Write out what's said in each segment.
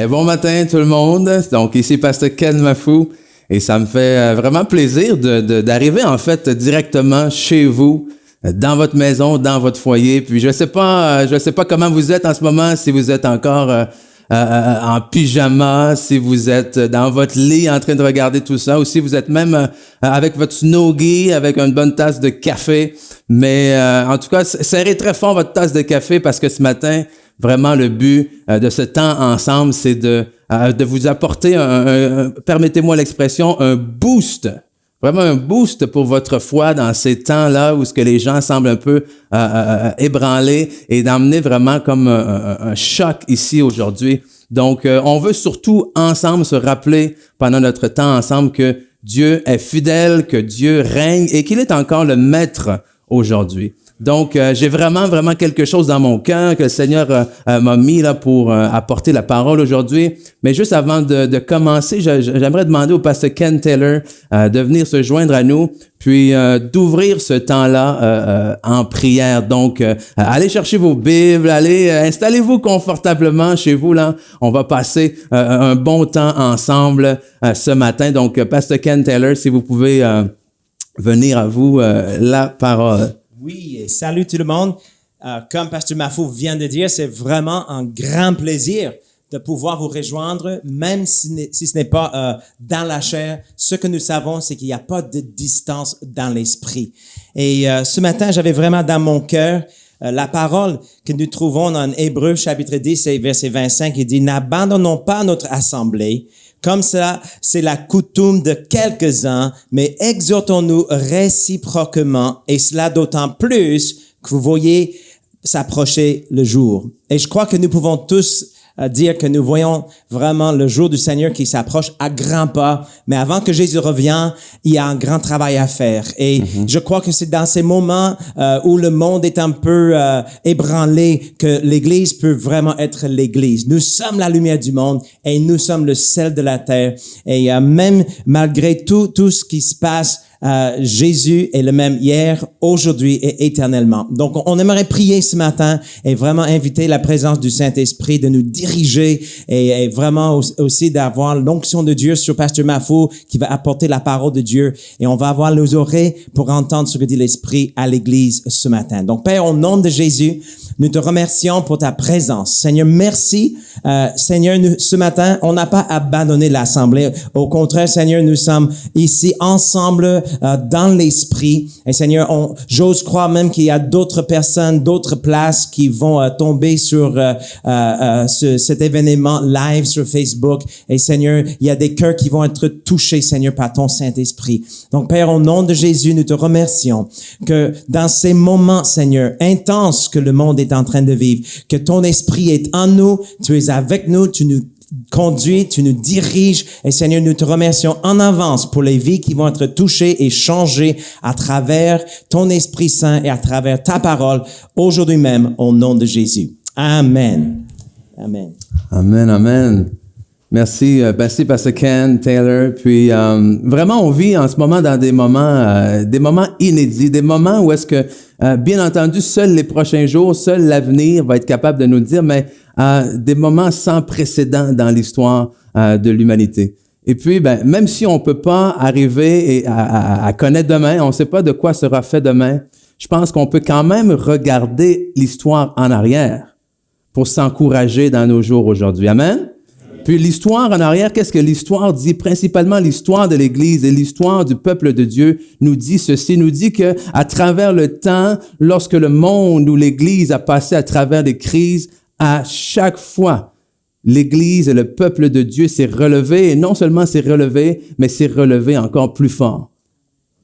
Bon matin tout le monde. Donc ici Pasteur Ken Mafou et ça me fait vraiment plaisir d'arriver en fait directement chez vous, dans votre maison, dans votre foyer. Puis je sais pas comment vous êtes en ce moment, si vous êtes encore en pyjama, si vous êtes dans votre lit en train de regarder tout ça, ou si vous êtes même avec votre Snowgie, avec une bonne tasse de café. Mais en tout cas, serrez très fort votre tasse de café parce que ce matin, vraiment, le but de ce temps ensemble, c'est de vous apporter permettez-moi l'expression, un boost. Vraiment un boost pour votre foi dans ces temps-là où ce que les gens semblent un peu ébranlés et d'emmener vraiment comme un choc ici aujourd'hui. Donc, on veut surtout ensemble se rappeler pendant notre temps ensemble que Dieu est fidèle, que Dieu règne et qu'il est encore le maître aujourd'hui. Donc, j'ai vraiment quelque chose dans mon cœur que le Seigneur m'a mis là pour apporter la parole aujourd'hui. Mais juste avant de commencer, j'aimerais demander au pasteur Ken Taylor de venir se joindre à nous, puis d'ouvrir ce temps-là en prière. Donc, allez chercher vos Bibles, allez installez-vous confortablement chez vous là. On va passer un bon temps ensemble ce matin. Donc, pasteur Ken Taylor, si vous pouvez venir à vous la parole. Oui, salut tout le monde. Comme Pasteur Mafou vient de dire, c'est vraiment un grand plaisir de pouvoir vous rejoindre, même si ce n'est pas dans la chair. Ce que nous savons, c'est qu'il n'y a pas de distance dans l'esprit. Et ce matin, j'avais vraiment dans mon cœur la parole que nous trouvons dans Hébreux chapitre 10 et verset 25, il dit « N'abandonnons pas notre assemblée, comme ça, c'est la coutume de quelques-uns, mais exhortons-nous réciproquement, et cela d'autant plus que vous voyez s'approcher le jour. » Et je crois que nous pouvons tous dire que nous voyons vraiment le jour du Seigneur qui s'approche à grands pas. Mais avant que Jésus revienne, il y a un grand travail à faire. Et je crois que c'est dans ces moments où le monde est un peu ébranlé que l'Église peut vraiment être l'Église. Nous sommes la lumière du monde et nous sommes le sel de la terre. Et même malgré tout ce qui se passe, Jésus est le même hier, aujourd'hui et éternellement. Donc, on aimerait prier ce matin et vraiment inviter la présence du Saint-Esprit de nous diriger et vraiment aussi d'avoir l'onction de Dieu sur Pasteur Mafou qui va apporter la parole de Dieu et on va avoir nos oreilles pour entendre ce que dit l'Esprit à l'Église ce matin. Donc, Père, au nom de Jésus, nous te remercions pour ta présence. Seigneur, merci. Seigneur, ce matin, on n'a pas abandonné l'Assemblée. Au contraire, Seigneur, nous sommes ici ensemble dans l'esprit. Et Seigneur, j'ose croire même qu'il y a d'autres personnes, d'autres places qui vont tomber sur cet événement live sur Facebook. Et Seigneur, il y a des cœurs qui vont être touchés, Seigneur, par ton Saint-Esprit. Donc, Père, au nom de Jésus, nous te remercions que dans ces moments, Seigneur, intenses que le monde est en train de vivre, que ton esprit est en nous, tu es avec nous, tu nous conduis, tu nous diriges et Seigneur, nous te remercions en avance pour les vies qui vont être touchées et changées à travers ton Esprit Saint et à travers ta parole aujourd'hui même au nom de Jésus. Amen. Amen. Amen, amen. Merci Pasteur Ken Taylor. Puis vraiment, on vit en ce moment dans des moments inédits, des moments où est-ce que, bien entendu, seuls les prochains jours, seul l'avenir va être capable de nous le dire, mais des moments sans précédent dans l'histoire de l'humanité. Et puis, même si on peut pas arriver à connaître demain, on ne sait pas de quoi sera fait demain, je pense qu'on peut quand même regarder l'histoire en arrière pour s'encourager dans nos jours aujourd'hui. Amen? Puis l'histoire en arrière, qu'est-ce que l'histoire dit? Principalement l'histoire de l'Église et l'histoire du peuple de Dieu nous dit ceci, nous dit que à travers le temps, lorsque le monde ou l'Église a passé à travers des crises, à chaque fois, l'Église et le peuple de Dieu s'est relevé et non seulement s'est relevé, mais s'est relevé encore plus fort.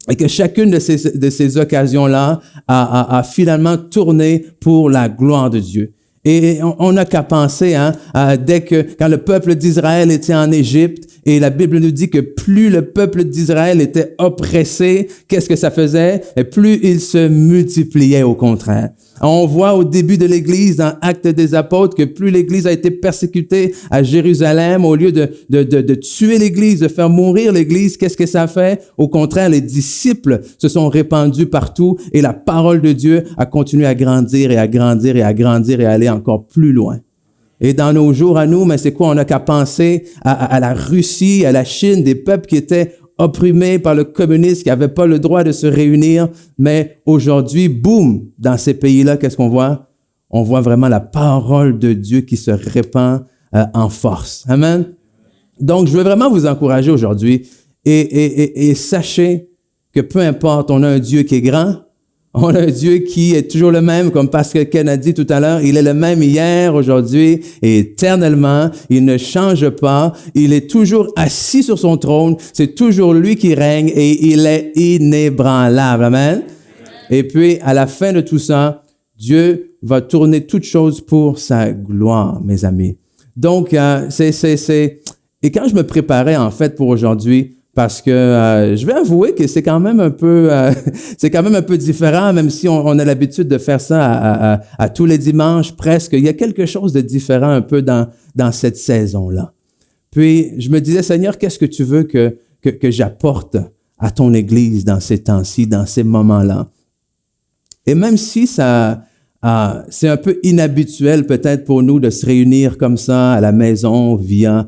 Et que chacune de ces occasions-là a finalement tourné pour la gloire de Dieu. Et on n'a qu'à penser, quand le peuple d'Israël était en Égypte, et la Bible nous dit que plus le peuple d'Israël était oppressé, qu'est-ce que ça faisait? Et plus il se multipliait au contraire. On voit au début de l'Église, dans Actes des Apôtres, que plus l'Église a été persécutée à Jérusalem, au lieu de tuer l'Église, de faire mourir l'Église, qu'est-ce que ça fait? Au contraire, les disciples se sont répandus partout et la parole de Dieu a continué à grandir et à grandir et à grandir et à aller encore plus loin. Et dans nos jours à nous, mais c'est quoi? On n'a qu'à penser à la Russie, à la Chine, des peuples qui étaient opprimés par le communisme, qui n'avaient pas le droit de se réunir. Mais aujourd'hui, boum, dans ces pays-là, qu'est-ce qu'on voit? On voit vraiment la parole de Dieu qui se répand en force. Amen. Donc, je veux vraiment vous encourager aujourd'hui et sachez que peu importe, on a un Dieu qui est grand, on a un Dieu qui est toujours le même, comme Pascal Ken a dit tout à l'heure, il est le même hier, aujourd'hui et éternellement, il ne change pas, il est toujours assis sur son trône, c'est toujours lui qui règne et il est inébranlable. Amen. Et puis, à la fin de tout ça, Dieu va tourner toutes choses pour sa gloire, mes amis. Donc, et quand je me préparais, en fait, pour aujourd'hui, parce que je vais avouer que c'est quand même un peu différent, même si on a l'habitude de faire ça à tous les dimanches presque. Il y a quelque chose de différent un peu dans cette saison-là. Puis, je me disais, Seigneur, qu'est-ce que tu veux que j'apporte à ton Église dans ces temps-ci, dans ces moments-là? Et même si c'est un peu inhabituel peut-être pour nous de se réunir comme ça à la maison via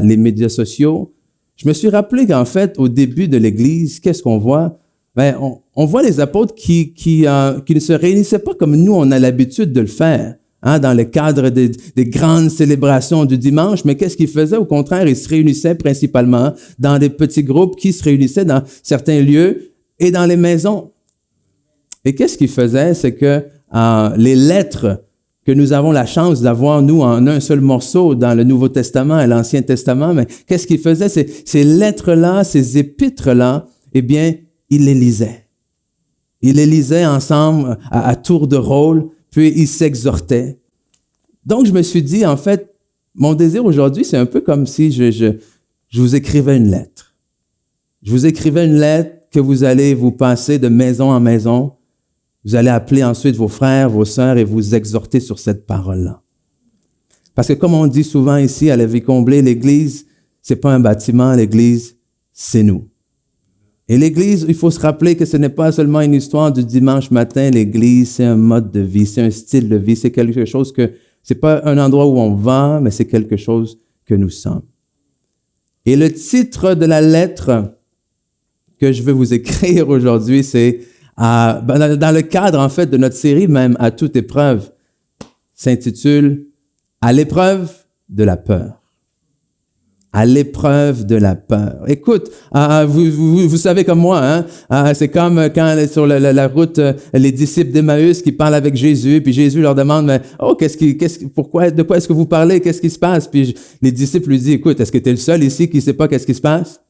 les médias sociaux, je me suis rappelé qu'en fait, au début de l'Église, qu'est-ce qu'on voit? Ben, on voit les apôtres qui ne se réunissaient pas comme nous, on a l'habitude de le faire, dans le cadre des grandes célébrations du dimanche, mais qu'est-ce qu'ils faisaient? Au contraire, ils se réunissaient principalement dans des petits groupes qui se réunissaient dans certains lieux et dans les maisons. Et qu'est-ce qu'ils faisaient? C'est que les lettres que nous avons la chance d'avoir, nous, en un seul morceau dans le Nouveau Testament et l'Ancien Testament, mais qu'est-ce qu'ils faisaient? Ces lettres-là, ces épîtres-là, eh bien, ils les lisaient. Ils les lisaient ensemble à tour de rôle, puis ils s'exhortaient. Donc, je me suis dit, en fait, mon désir aujourd'hui, c'est un peu comme si je vous écrivais une lettre. Je vous écrivais une lettre que vous allez vous passer de maison en maison. Vous allez appeler ensuite vos frères, vos sœurs et vous exhorter sur cette parole-là. Parce que comme on dit souvent ici à la Vie Comblée, l'Église, c'est pas un bâtiment, l'Église, c'est nous. Et l'Église, il faut se rappeler que ce n'est pas seulement une histoire du dimanche matin. L'Église, c'est un mode de vie, c'est un style de vie, c'est quelque chose que, c'est pas un endroit où on va, mais c'est quelque chose que nous sommes. Et le titre de la lettre que je vais vous écrire aujourd'hui, c'est dans le cadre, en fait, de notre série, même à toute épreuve, s'intitule « À l'épreuve de la peur ». À l'épreuve de la peur. Écoute, vous savez comme moi, c'est comme quand sur la route, les disciples d'Emmaüs qui parlent avec Jésus, puis Jésus leur demande, mais, de quoi est-ce que vous parlez? Qu'est-ce qui se passe? Puis les disciples lui disent, écoute, est-ce que tu es le seul ici qui ne sait pas qu'est-ce qui se passe?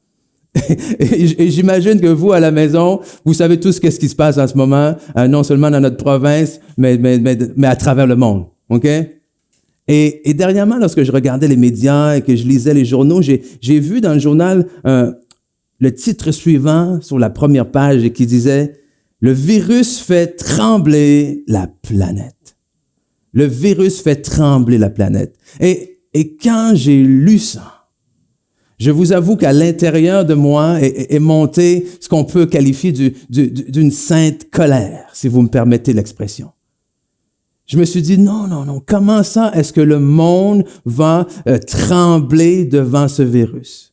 Et j'imagine que vous, à la maison, vous savez tous qu'est-ce qui se passe en ce moment, non seulement dans notre province, mais à travers le monde. OK? Et dernièrement, lorsque je regardais les médias et que je lisais les journaux, j'ai vu dans le journal le titre suivant sur la première page et qui disait « Le virus fait trembler la planète ». Le virus fait trembler la planète. Et quand j'ai lu ça, je vous avoue qu'à l'intérieur de moi est monté ce qu'on peut qualifier d'une sainte colère, si vous me permettez l'expression. Je me suis dit, non, comment ça est-ce que le monde va trembler devant ce virus?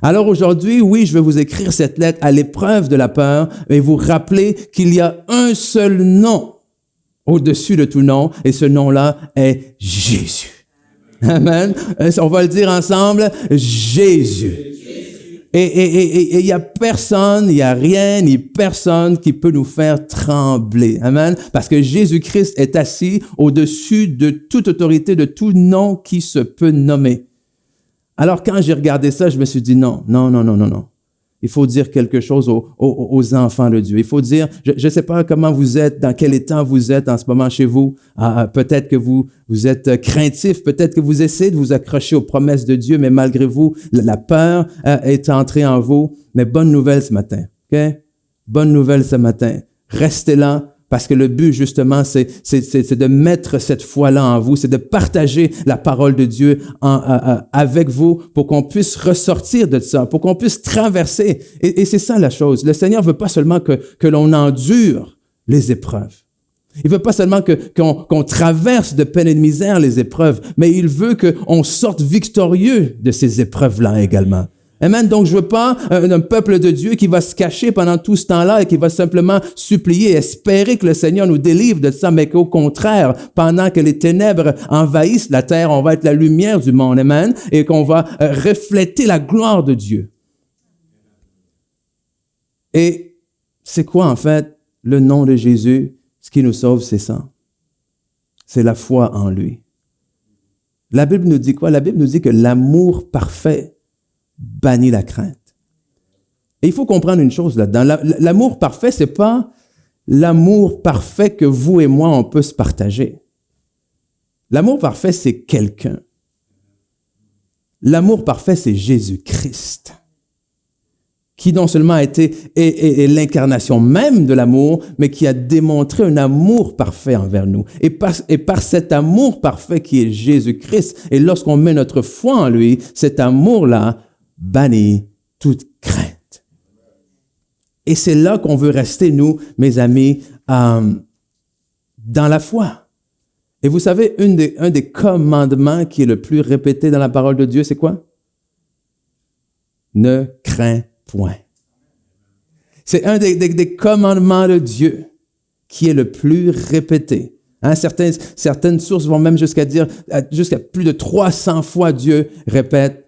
Alors aujourd'hui, oui, je vais vous écrire cette lettre à l'épreuve de la peur et vous rappeler qu'il y a un seul nom au-dessus de tout nom et ce nom-là est Jésus. Amen. On va le dire ensemble, Jésus. Et il y a personne, il y a rien, ni personne qui peut nous faire trembler. Amen. Parce que Jésus-Christ est assis au-dessus de toute autorité, de tout nom qui se peut nommer. Alors quand j'ai regardé ça, je me suis dit non. Il faut dire quelque chose aux enfants de Dieu. Il faut dire, je ne sais pas comment vous êtes, dans quel état vous êtes en ce moment chez vous. Peut-être que vous êtes craintif, peut-être que vous essayez de vous accrocher aux promesses de Dieu, mais malgré vous, la peur est entrée en vous. Mais bonne nouvelle ce matin, ok? Bonne nouvelle ce matin. Restez là. Parce que le but, justement, c'est de mettre cette foi-là en vous, c'est de partager la parole de Dieu avec vous pour qu'on puisse ressortir de ça, pour qu'on puisse traverser. Et c'est ça la chose. Le Seigneur veut pas seulement que l'on endure les épreuves. Il veut pas seulement qu'on traverse de peine et de misère les épreuves, mais il veut qu'on sorte victorieux de ces épreuves-là également. Amen. Donc, je veux pas un peuple de Dieu qui va se cacher pendant tout ce temps-là et qui va simplement supplier, espérer que le Seigneur nous délivre de ça, mais qu'au contraire, pendant que les ténèbres envahissent la terre, on va être la lumière du monde. Amen. Et qu'on va refléter la gloire de Dieu. Et c'est quoi, en fait, le nom de Jésus? Ce qui nous sauve, c'est ça. C'est la foi en lui. La Bible nous dit quoi? La Bible nous dit que l'amour parfait bannit la crainte. Et il faut comprendre une chose là-dedans. L'amour parfait, c'est pas l'amour parfait que vous et moi, on peut se partager. L'amour parfait, c'est quelqu'un. L'amour parfait, c'est Jésus-Christ, qui non seulement a été est l'incarnation même de l'amour, mais qui a démontré un amour parfait envers nous. Et par cet amour parfait qui est Jésus-Christ, et lorsqu'on met notre foi en lui, cet amour-là bannit toute crainte. Et c'est là qu'on veut rester, nous, mes amis, dans la foi. Et vous savez, un des commandements qui est le plus répété dans la parole de Dieu, c'est quoi? Ne crains point. C'est un des commandements de Dieu qui est le plus répété. Hein, certaines sources vont même jusqu'à dire, jusqu'à plus de 300 fois Dieu répète,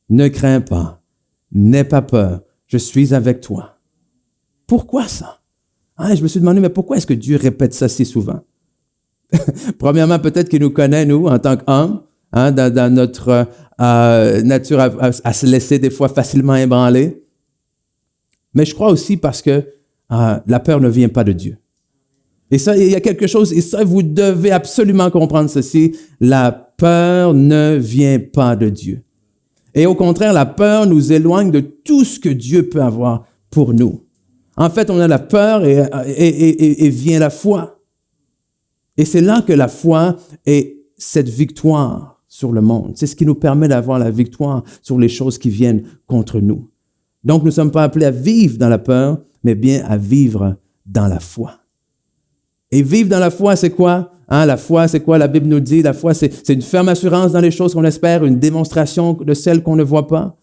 ne crains pas, n'aie pas peur, je suis avec toi. Pourquoi ça? Hein, je me suis demandé, mais pourquoi est-ce que Dieu répète ça si souvent? Premièrement, peut-être qu'il nous connaît, nous, en tant qu'hommes, hein, dans notre nature à se laisser des fois facilement ébranler. Mais je crois aussi parce que la peur ne vient pas de Dieu. Et ça, il y a quelque chose, et ça, vous devez absolument comprendre ceci, la peur ne vient pas de Dieu. Et au contraire, la peur nous éloigne de tout ce que Dieu peut avoir pour nous. En fait, on a la peur et vient la foi. Et c'est là que la foi est cette victoire sur le monde. C'est ce qui nous permet d'avoir la victoire sur les choses qui viennent contre nous. Donc, nous ne sommes pas appelés à vivre dans la peur, mais bien à vivre dans la foi. Et vivre dans la foi, c'est quoi? Hein, la foi, c'est quoi? La Bible nous dit, la foi, c'est une ferme assurance dans les choses qu'on espère, une démonstration de celles qu'on ne voit pas.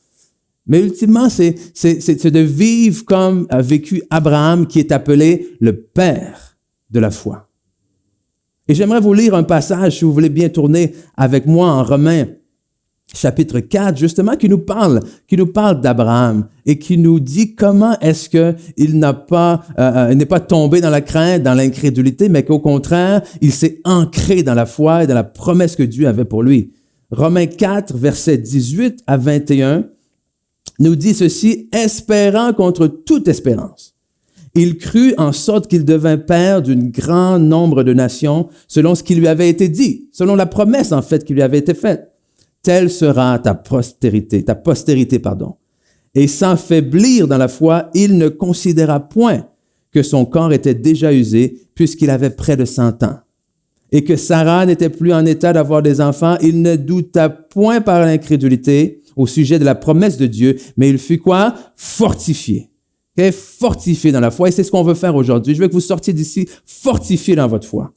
Mais ultimement, c'est de vivre comme a vécu Abraham, qui est appelé le père de la foi. Et j'aimerais vous lire un passage, si vous voulez bien tourner avec moi en Romains, chapitre 4, justement, qui nous parle d'Abraham et qui nous dit comment est-ce qu'il n'est pas tombé dans la crainte, dans l'incrédulité, mais qu'au contraire, il s'est ancré dans la foi et dans la promesse que Dieu avait pour lui. Romains 4, versets 18 à 21, nous dit ceci, « Espérant contre toute espérance. Il crut en sorte qu'il devint père d'un grand nombre de nations, selon ce qui lui avait été dit, selon la promesse en fait qui lui avait été faite. Telle sera ta postérité. Et sans faiblir dans la foi, il ne considéra point que son corps était déjà usé, puisqu'il avait près de 100 ans. Et que Sarah n'était plus en état d'avoir des enfants, il ne douta point par l'incrédulité au sujet de la promesse de Dieu, mais il fut quoi? Fortifié. Okay? Fortifié dans la foi. Et c'est ce qu'on veut faire aujourd'hui. Je veux que vous sortiez d'ici fortifié dans votre foi.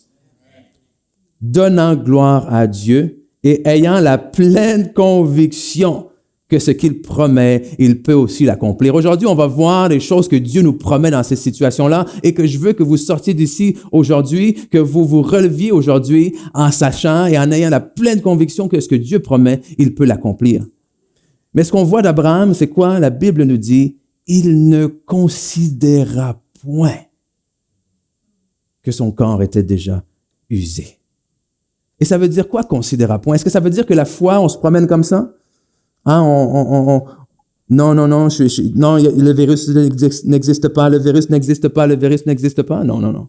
Donnant gloire à Dieu et ayant la pleine conviction que ce qu'il promet, il peut aussi l'accomplir. Aujourd'hui, on va voir les choses que Dieu nous promet dans ces situations-là et que je veux que vous sortiez d'ici aujourd'hui, que vous vous releviez aujourd'hui en sachant et en ayant la pleine conviction que ce que Dieu promet, il peut l'accomplir. Mais ce qu'on voit d'Abraham, c'est quoi? La Bible nous dit, il ne considéra point que son corps était déjà usé. Et ça veut dire quoi, considéra point? Est-ce que ça veut dire que la foi, on se promène comme ça? Hein, non, le virus n'existe pas, le virus n'existe pas, le virus n'existe pas. Non.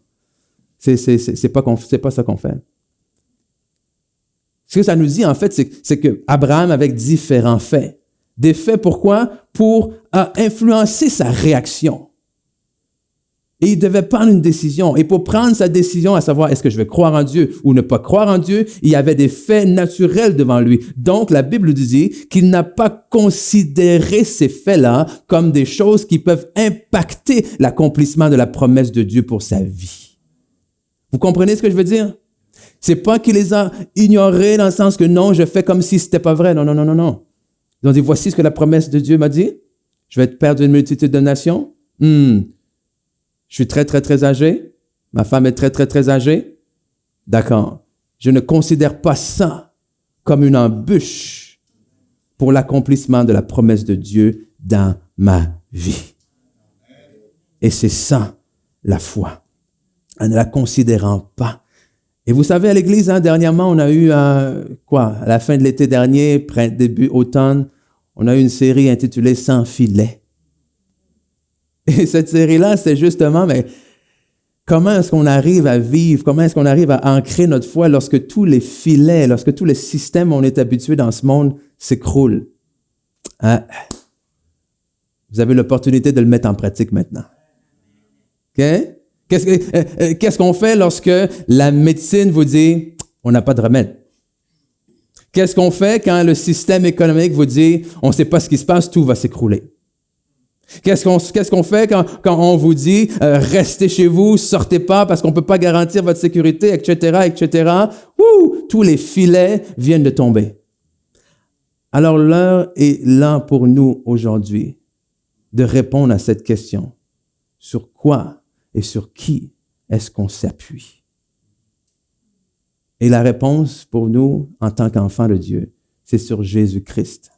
C'est pas ça qu'on fait. Ce que ça nous dit, en fait, c'est que Abraham avec différents faits. Des faits, pourquoi? Pour influencer sa réaction. Et il devait prendre une décision. Et pour prendre sa décision, à savoir est-ce que je vais croire en Dieu ou ne pas croire en Dieu, il y avait des faits naturels devant lui. Donc, la Bible dit qu'il n'a pas considéré ces faits-là comme des choses qui peuvent impacter l'accomplissement de la promesse de Dieu pour sa vie. Vous comprenez ce que je veux dire? C'est pas qu'il les a ignorés dans le sens que non, je fais comme si c'était pas vrai. Non, non, non, non, non. Ils ont dit, voici ce que la promesse de Dieu m'a dit. Je vais être père d'une multitude de nations. Je suis très, très, très âgé. Ma femme est très, très, très âgée. D'accord. Je ne considère pas ça comme une embûche pour l'accomplissement de la promesse de Dieu dans ma vie. Et c'est ça, la foi. En ne la considérant pas. Et vous savez, à l'église, dernièrement, on a eu, à la fin de l'été dernier, début automne, on a eu une série intitulée « Sans filet ». Et cette série-là, c'est justement, mais comment est-ce qu'on arrive à vivre, comment est-ce qu'on arrive à ancrer notre foi lorsque tous les filets, lorsque tous les systèmes où on est habitué dans ce monde s'écroulent. Vous avez l'opportunité de le mettre en pratique maintenant. OK? Qu'est-ce qu'on fait lorsque la médecine vous dit « on n'a pas de remède ». Qu'est-ce qu'on fait quand le système économique vous dit « on ne sait pas ce qui se passe, tout va s'écrouler ». Qu'est-ce qu'on fait quand on vous dit « restez chez vous, sortez pas parce qu'on ne peut pas garantir votre sécurité, etc., etc. » Tous les filets viennent de tomber. Alors l'heure est là pour nous aujourd'hui de répondre à cette question. Sur quoi et sur qui est-ce qu'on s'appuie? Et la réponse pour nous, en tant qu'enfants de Dieu, c'est sur Jésus-Christ,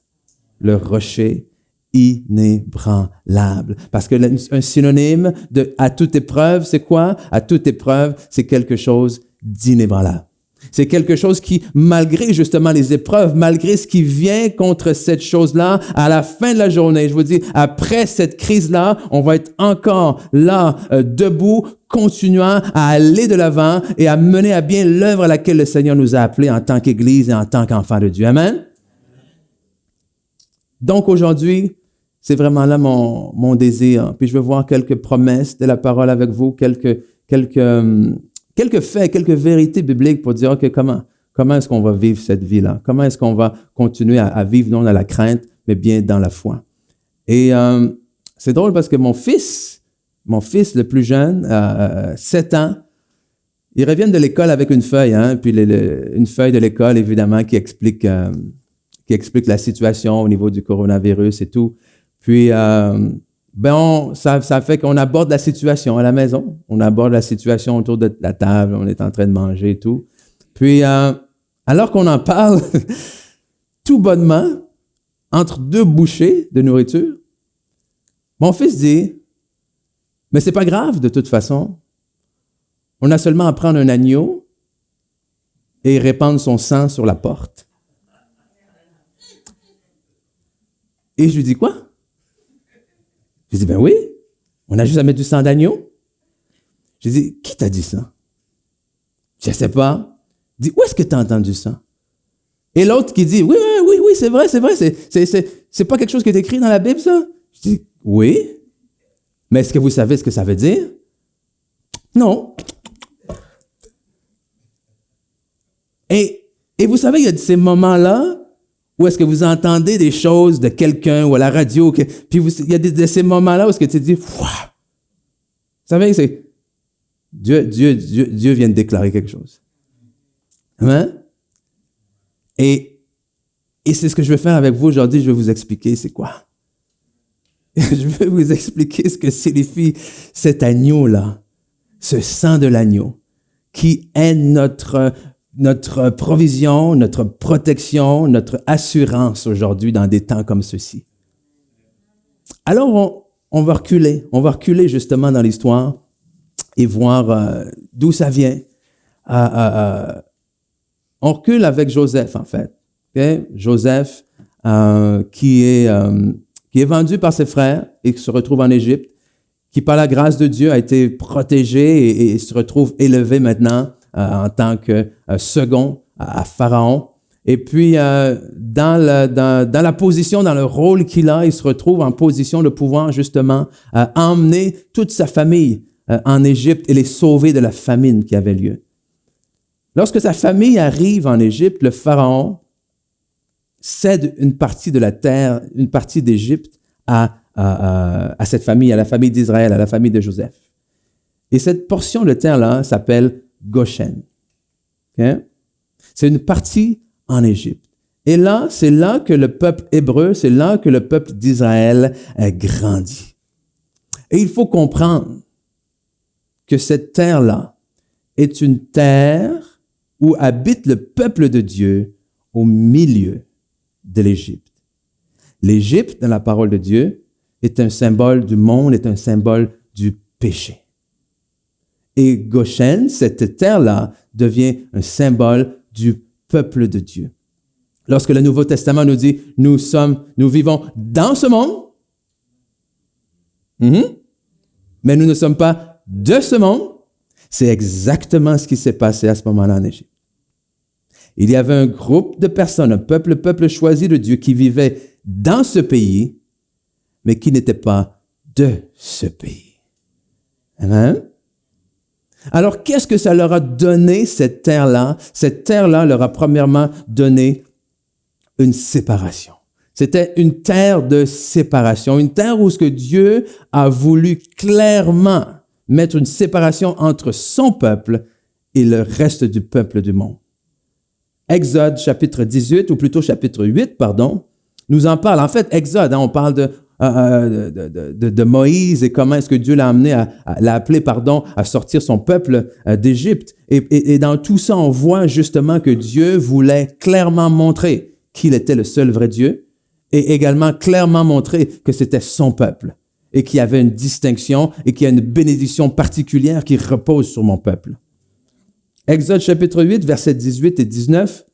le rocher inébranlable. Parce que un synonyme de à toute épreuve, c'est quoi? À toute épreuve, c'est quelque chose d'inébranlable. C'est quelque chose qui, malgré justement les épreuves, malgré ce qui vient contre cette chose-là, à la fin de la journée, je vous dis, après cette crise-là, on va être encore là, debout, continuant à aller de l'avant et à mener à bien l'œuvre à laquelle le Seigneur nous a appelés en tant qu'Église et en tant qu'enfants de Dieu. Amen? Donc aujourd'hui, c'est vraiment là mon désir. Puis je veux voir quelques promesses de la parole avec vous, quelques faits, quelques vérités bibliques pour dire, OK, comment est-ce qu'on va vivre cette vie-là? Comment est-ce qu'on va continuer à vivre non dans la crainte, mais bien dans la foi? Et c'est drôle parce que mon fils le plus jeune, 7 ans, il revient de l'école avec une feuille, puis une feuille de l'école, évidemment, qui explique la situation au niveau du coronavirus et tout. Puis, ça fait qu'on aborde la situation à la maison. On aborde la situation autour de la table. On est en train de manger et tout. Puis, alors qu'on en parle, tout bonnement, entre 2 bouchées de nourriture, mon fils dit, « Mais c'est pas grave de toute façon. On a seulement à prendre un agneau et répandre son sang sur la porte. » Et je lui dis, « Quoi? » Je dis, « Ben oui, on a juste à mettre du sang d'agneau. » Je dis, « Qui t'a dit ça? » Je ne sais pas. Il dit, « Où est-ce que tu as entendu ça? » Et l'autre qui dit, « Oui, c'est vrai. C'est pas quelque chose qui est écrit dans la Bible, ça? » Je dis, « Oui. Mais est-ce que vous savez ce que ça veut dire? » Non. Et vous savez, il y a ces moments-là où est-ce que vous entendez des choses de quelqu'un ou à la radio, puis il y a de ces moments-là où est-ce que tu te dis, Wouah! Vous savez, c'est Dieu vient de déclarer quelque chose. Hein? Et c'est ce que je vais faire avec vous aujourd'hui. Je vais vous expliquer c'est quoi. Je vais vous expliquer ce que signifie cet agneau-là, ce sang de l'agneau, qui est notre provision, notre protection, notre assurance aujourd'hui dans des temps comme ceux-ci. Alors, on va reculer. On va reculer justement dans l'histoire et voir d'où ça vient. On recule avec Joseph, en fait. Okay? Joseph, qui est vendu par ses frères et qui se retrouve en Égypte, qui, par la grâce de Dieu, a été protégé et se retrouve élevé maintenant en tant que second à Pharaon. Et puis, dans la position, dans le rôle qu'il a, il se retrouve en position de pouvoir justement emmener toute sa famille en Égypte et les sauver de la famine qui avait lieu. Lorsque sa famille arrive en Égypte, le Pharaon cède une partie de la terre, une partie d'Égypte à cette famille, à la famille d'Israël, à la famille de Joseph. Et cette portion de terre-là s'appelle Goshen. Okay? C'est une partie en Égypte. Et là, c'est là que le peuple hébreu, c'est là que le peuple d'Israël a grandi. Et il faut comprendre que cette terre-là est une terre où habite le peuple de Dieu au milieu de l'Égypte. L'Égypte, dans la parole de Dieu, est un symbole du monde, est un symbole du péché. Et Goshen, cette terre-là, devient un symbole du peuple de Dieu. Lorsque le Nouveau Testament nous dit, nous vivons dans ce monde, mais nous ne sommes pas de ce monde, c'est exactement ce qui s'est passé à ce moment-là en Égypte. Il y avait un groupe de personnes, un peuple choisi de Dieu qui vivait dans ce pays, mais qui n'était pas de ce pays. Amen? Alors, qu'est-ce que ça leur a donné, cette terre-là? Cette terre-là leur a premièrement donné une séparation. C'était une terre de séparation, une terre où ce que Dieu a voulu clairement mettre une séparation entre son peuple et le reste du peuple du monde. Exode chapitre 18, ou plutôt chapitre 8, nous en parle. En fait, Exode, on parle de Moïse et comment est-ce que Dieu l'a appelé à sortir son peuple d'Égypte. Et dans tout ça, on voit justement que Dieu voulait clairement montrer qu'il était le seul vrai Dieu et également clairement montrer que c'était son peuple et qu'il y avait une distinction et qu'il y a une bénédiction particulière qui repose sur mon peuple. Exode chapitre 8, versets 18 et 19,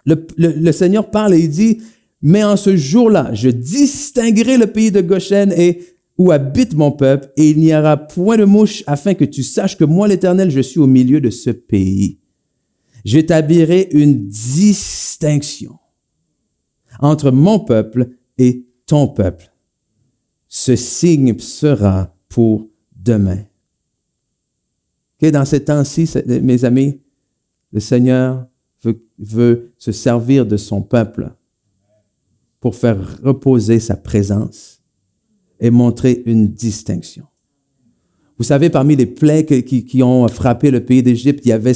le Seigneur parle et il dit « Mais en ce jour-là, je distinguerai le pays de Goshen où habite mon peuple, et il n'y aura point de mouche, afin que tu saches que moi, l'Éternel, je suis au milieu de ce pays. J'établirai une distinction entre mon peuple et ton peuple. Ce signe sera pour demain. » Okay, dans ces temps-ci, mes amis, le Seigneur veut se servir de son peuple pour faire reposer sa présence et montrer une distinction. Vous savez, parmi les plaies qui ont frappé le pays d'Égypte, il y avait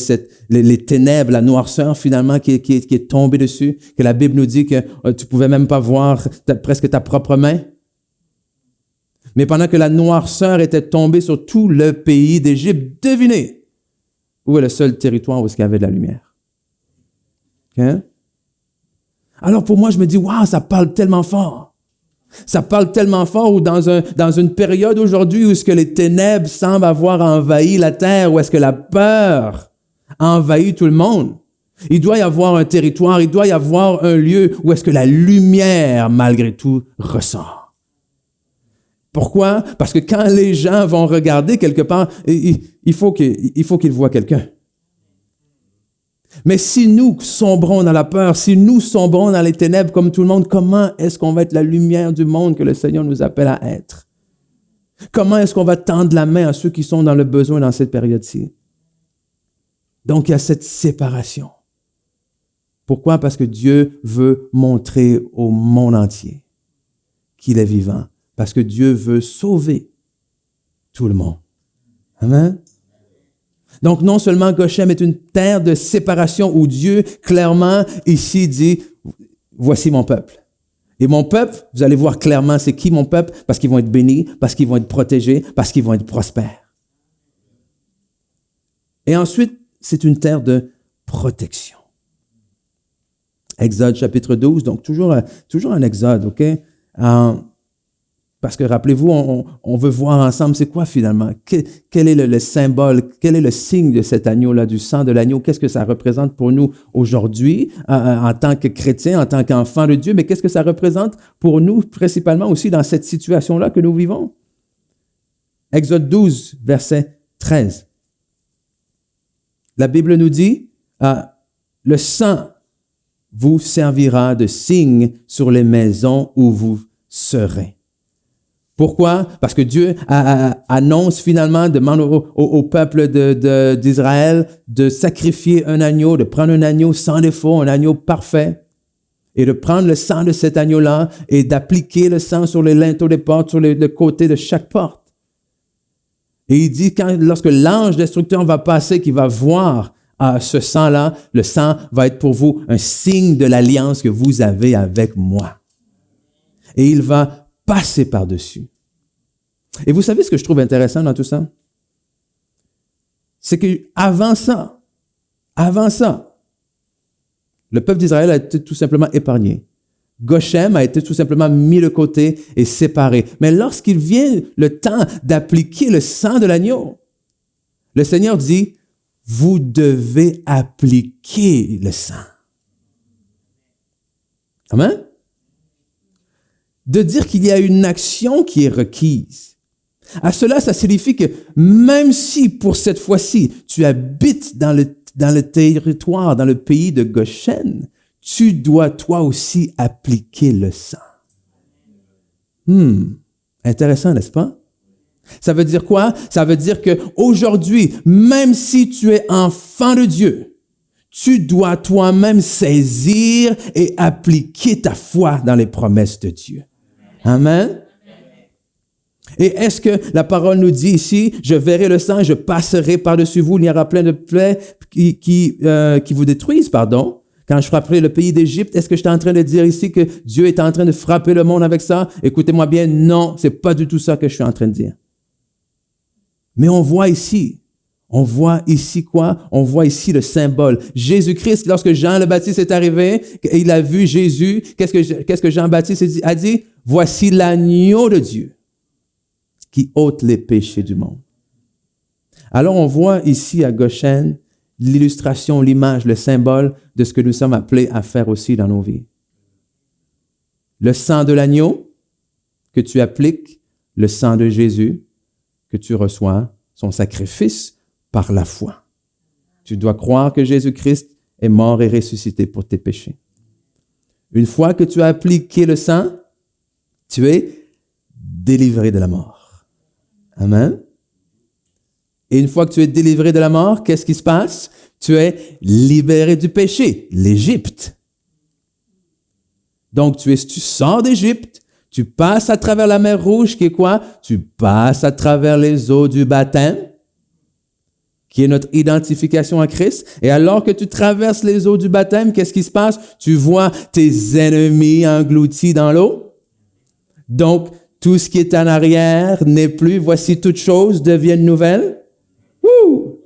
les ténèbres, la noirceur finalement qui est tombée dessus, que la Bible nous dit que tu pouvais même pas voir presque ta propre main. Mais pendant que la noirceur était tombée sur tout le pays d'Égypte, devinez où est le seul territoire où il y avait de la lumière. Okay? Alors pour moi, je me dis, waouh, ça parle tellement fort. Ça parle tellement fort ou dans une période aujourd'hui où est-ce que les ténèbres semblent avoir envahi la terre, où est-ce que la peur envahit tout le monde. Il doit y avoir un territoire, il doit y avoir un lieu où est-ce que la lumière, malgré tout, ressort. Pourquoi? Parce que quand les gens vont regarder quelque part, il faut qu'ils voient quelqu'un. Mais si nous sombrons dans la peur, si nous sombrons dans les ténèbres comme tout le monde, comment est-ce qu'on va être la lumière du monde que le Seigneur nous appelle à être? Comment est-ce qu'on va tendre la main à ceux qui sont dans le besoin dans cette période-ci? Donc, il y a cette séparation. Pourquoi? Parce que Dieu veut montrer au monde entier qu'il est vivant. Parce que Dieu veut sauver tout le monde. Amen? Donc, non seulement Goshen est une terre de séparation où Dieu, clairement, ici dit, voici mon peuple. Et mon peuple, vous allez voir clairement, c'est qui mon peuple? Parce qu'ils vont être bénis, parce qu'ils vont être protégés, parce qu'ils vont être prospères. Et ensuite, c'est une terre de protection. Exode chapitre 12, donc toujours un Exode, OK? Parce que rappelez-vous, on veut voir ensemble, c'est quoi finalement? Quel est le symbole? Quel est le signe de cet agneau-là, du sang de l'agneau? Qu'est-ce que ça représente pour nous aujourd'hui en tant que chrétiens, en tant qu'enfants de Dieu? Mais qu'est-ce que ça représente pour nous, principalement aussi dans cette situation-là que nous vivons? Exode 12, verset 13. La Bible nous dit, le sang vous servira de signe sur les maisons où vous serez. Pourquoi? Parce que Dieu annonce finalement, demande au peuple d'Israël de sacrifier un agneau, de prendre un agneau sans défaut, un agneau parfait, et de prendre le sang de cet agneau-là et d'appliquer le sang sur les linteaux des portes, sur le côté de chaque porte. Et il dit, lorsque l'ange destructeur va passer, qu'il va voir ce sang-là, le sang va être pour vous un signe de l'alliance que vous avez avec moi. Et il va passer par-dessus. Et vous savez ce que je trouve intéressant dans tout ça? C'est qu'avant ça, le peuple d'Israël a été tout simplement épargné. Goshen a été tout simplement mis de côté et séparé. Mais lorsqu'il vient le temps d'appliquer le sang de l'agneau, le Seigneur dit, vous devez appliquer le sang. Amen? De dire qu'il y a une action qui est requise. À cela, ça signifie que même si pour cette fois-ci, tu habites dans le territoire, dans le pays de Goshen, tu dois toi aussi appliquer le sang. Intéressant, n'est-ce pas? Ça veut dire quoi? Ça veut dire que aujourd'hui, même si tu es enfant de Dieu, tu dois toi-même saisir et appliquer ta foi dans les promesses de Dieu. Amen? Et est-ce que la parole nous dit ici, je verrai le sang, je passerai par-dessus vous, il y aura plein de plaies qui vous détruisent, pardon. Quand je frapperai le pays d'Égypte, est-ce que je suis en train de dire ici que Dieu est en train de frapper le monde avec ça? Écoutez-moi bien, non, c'est pas du tout ça que je suis en train de dire. Mais on voit ici quoi? On voit ici le symbole. Jésus-Christ, lorsque Jean le Baptiste est arrivé, et il a vu Jésus, qu'est-ce que Jean Baptiste a dit? Voici l'agneau de Dieu qui ôte les péchés du monde. Alors on voit ici à Goshen l'illustration, l'image, le symbole de ce que nous sommes appelés à faire aussi dans nos vies. Le sang de l'agneau que tu appliques, le sang de Jésus que tu reçois, son sacrifice par la foi. Tu dois croire que Jésus-Christ est mort et ressuscité pour tes péchés. Une fois que tu as appliqué le sang, tu es délivré de la mort. Amen. Et une fois que tu es délivré de la mort, qu'est-ce qui se passe? Tu es libéré du péché, l'Égypte. Donc, tu sors d'Égypte, tu passes à travers la mer Rouge, qui est quoi? Tu passes à travers les eaux du baptême, qui est notre identification à Christ. Et alors que tu traverses les eaux du baptême, qu'est-ce qui se passe? Tu vois tes ennemis engloutis dans l'eau. Donc, tout ce qui est en arrière n'est plus. Voici toutes choses deviennent nouvelles. Wouh!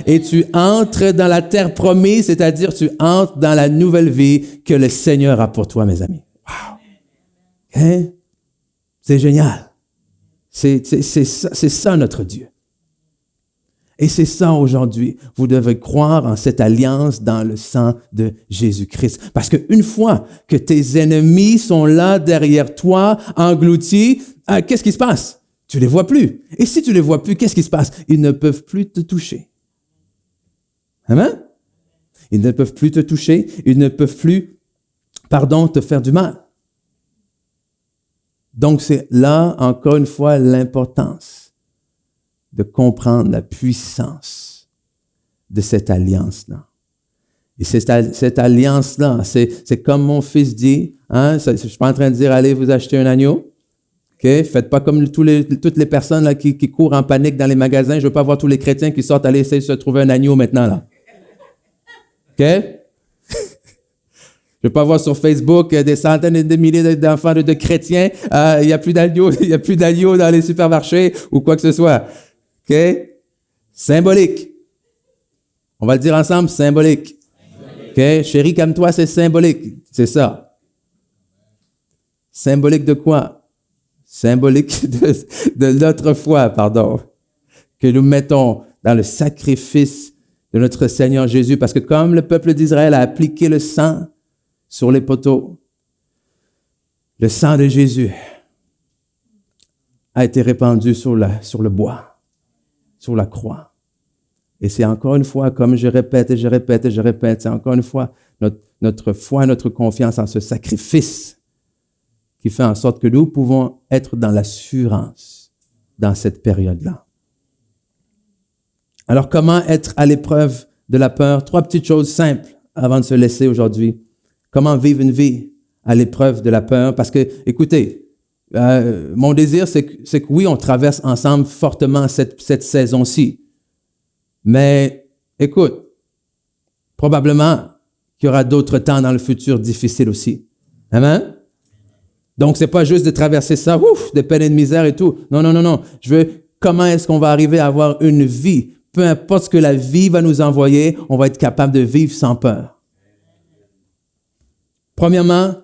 Et tu entres dans la terre promise, c'est-à-dire tu entres dans la nouvelle vie que le Seigneur a pour toi, mes amis. Wow! Hein? C'est génial. C'est ça notre Dieu. Et c'est ça aujourd'hui. Vous devez croire en cette alliance dans le sang de Jésus-Christ. Parce qu'une fois que tes ennemis sont là derrière toi, engloutis, qu'est-ce qui se passe? Tu les vois plus. Et si tu les vois plus, qu'est-ce qui se passe? Ils ne peuvent plus te toucher. Amen? Ils ne peuvent plus te toucher. Ils ne peuvent plus, te faire du mal. Donc c'est là, encore une fois, l'importance de comprendre la puissance de cette alliance-là. Et cette alliance-là, c'est comme mon fils dit, hein, je suis pas en train de dire, allez vous acheter un agneau. Okay? Faites pas comme toutes les personnes là, qui courent en panique dans les magasins. Je veux pas voir tous les chrétiens qui sortent, aller essayer de se trouver un agneau maintenant, là. OK? Je veux pas voir sur Facebook des centaines et des milliers d'enfants de chrétiens. Il y a plus d'agneaux dans les supermarchés ou quoi que ce soit. OK? Symbolique. On va le dire ensemble, symbolique. OK? Chérie, comme toi, c'est symbolique. C'est ça. Symbolique de quoi? Symbolique de notre foi, que nous mettons dans le sacrifice de notre Seigneur Jésus. Parce que comme le peuple d'Israël a appliqué le sang sur les poteaux, le sang de Jésus a été répandu sur le bois, sur la croix. Et c'est encore une fois, comme je répète, c'est encore une fois notre foi, notre confiance en ce sacrifice qui fait en sorte que nous pouvons être dans l'assurance dans cette période-là. Alors, comment être à l'épreuve de la peur? 3 petites choses simples avant de se laisser aujourd'hui. Comment vivre une vie à l'épreuve de la peur? Parce que, écoutez, mon désir, c'est que oui, on traverse ensemble fortement cette saison-ci. Mais écoute, probablement qu'il y aura d'autres temps dans le futur difficiles aussi. Amen? Donc, c'est pas juste de traverser ça, ouf, de peine et de misère et tout. Non, non, non, non. Je veux, comment est-ce qu'on va arriver à avoir une vie? Peu importe ce que la vie va nous envoyer, on va être capable de vivre sans peur. Premièrement,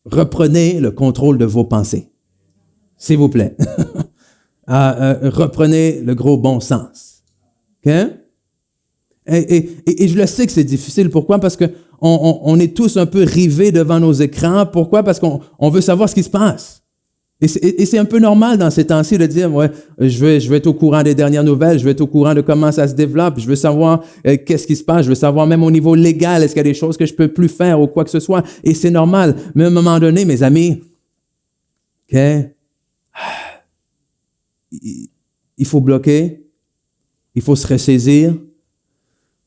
reprenez le contrôle de vos pensées. S'il vous plaît. Reprenez le gros bon sens. OK? Et je le sais que c'est difficile. Pourquoi? Parce que on est tous un peu rivés devant nos écrans. Pourquoi? Parce qu'on veut savoir ce qui se passe. Et c'est un peu normal dans ces temps-ci de dire, ouais, je vais être au courant des dernières nouvelles, je vais être au courant de comment ça se développe, je veux savoir qu'est-ce qui se passe, je veux savoir même au niveau légal, est-ce qu'il y a des choses que je peux plus faire ou quoi que ce soit. Et c'est normal. Mais à un moment donné, mes amis, OK, il faut bloquer, il faut se ressaisir, il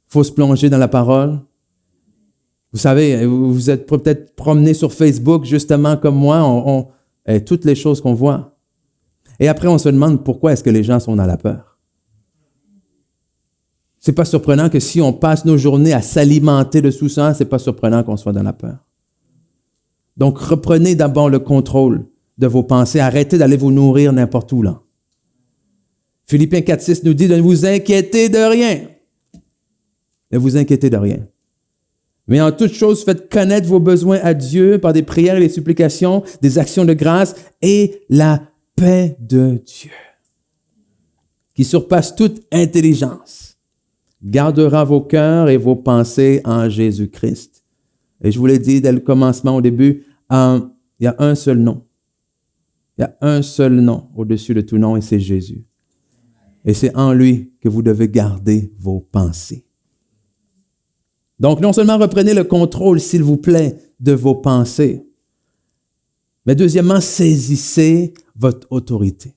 faut se plonger dans la parole. Vous savez, vous êtes peut-être promené sur Facebook, justement comme moi, et toutes les choses qu'on voit. Et après, on se demande pourquoi est-ce que les gens sont dans la peur. C'est pas surprenant que si on passe nos journées à s'alimenter de tout ça, c'est pas surprenant qu'on soit dans la peur. Donc, reprenez d'abord le contrôle de vos pensées. Arrêtez d'aller vous nourrir n'importe où, là. Philippiens 4:6 nous dit de ne vous inquiéter de rien. Ne vous inquiétez de rien. Mais en toute chose, faites connaître vos besoins à Dieu par des prières et des supplications, des actions de grâce, et la paix de Dieu, qui surpasse toute intelligence, gardera vos cœurs et vos pensées en Jésus-Christ. Et je vous l'ai dit dès le commencement, au début, il y a un seul nom. Il y a un seul nom au-dessus de tout nom, et c'est Jésus. Et c'est en lui que vous devez garder vos pensées. Donc, non seulement reprenez le contrôle, s'il vous plaît, de vos pensées, mais deuxièmement, saisissez votre autorité.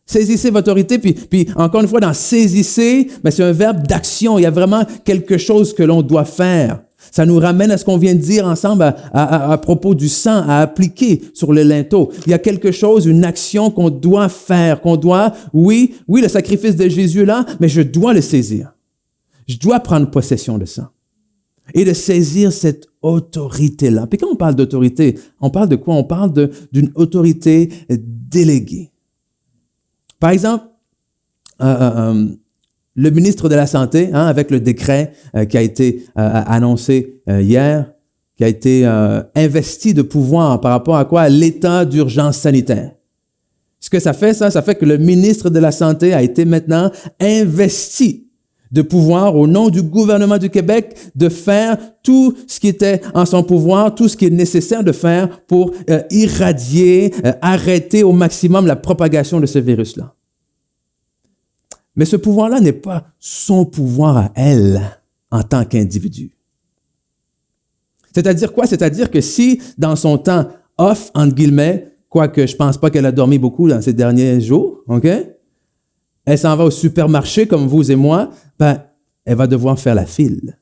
Saisissez votre autorité, puis encore une fois, dans saisissez, mais c'est un verbe d'action. Il y a vraiment quelque chose que l'on doit faire. Ça nous ramène à ce qu'on vient de dire ensemble à propos du sang, à appliquer sur le linteau. Il y a quelque chose, une action qu'on doit faire, oui, le sacrifice de Jésus est là, mais je dois le saisir. Je dois prendre possession de ça et de saisir cette autorité-là. Puis quand on parle d'autorité, on parle de quoi? On parle d'une autorité déléguée. Par exemple, le ministre de la Santé, avec le décret qui a été annoncé hier, qui a été investi de pouvoir par rapport à quoi? À l'état d'urgence sanitaire. Ce que ça fait que le ministre de la Santé a été maintenant investi de pouvoir, au nom du gouvernement du Québec, de faire tout ce qui était en son pouvoir, tout ce qui est nécessaire de faire pour irradier, arrêter au maximum la propagation de ce virus-là. Mais ce pouvoir-là n'est pas son pouvoir à elle en tant qu'individu. C'est-à-dire quoi? C'est-à-dire que si, dans son temps off, entre guillemets, quoique je pense pas qu'elle a dormi beaucoup dans ces derniers jours, OK? Elle s'en va au supermarché comme vous et moi, elle va devoir faire la file.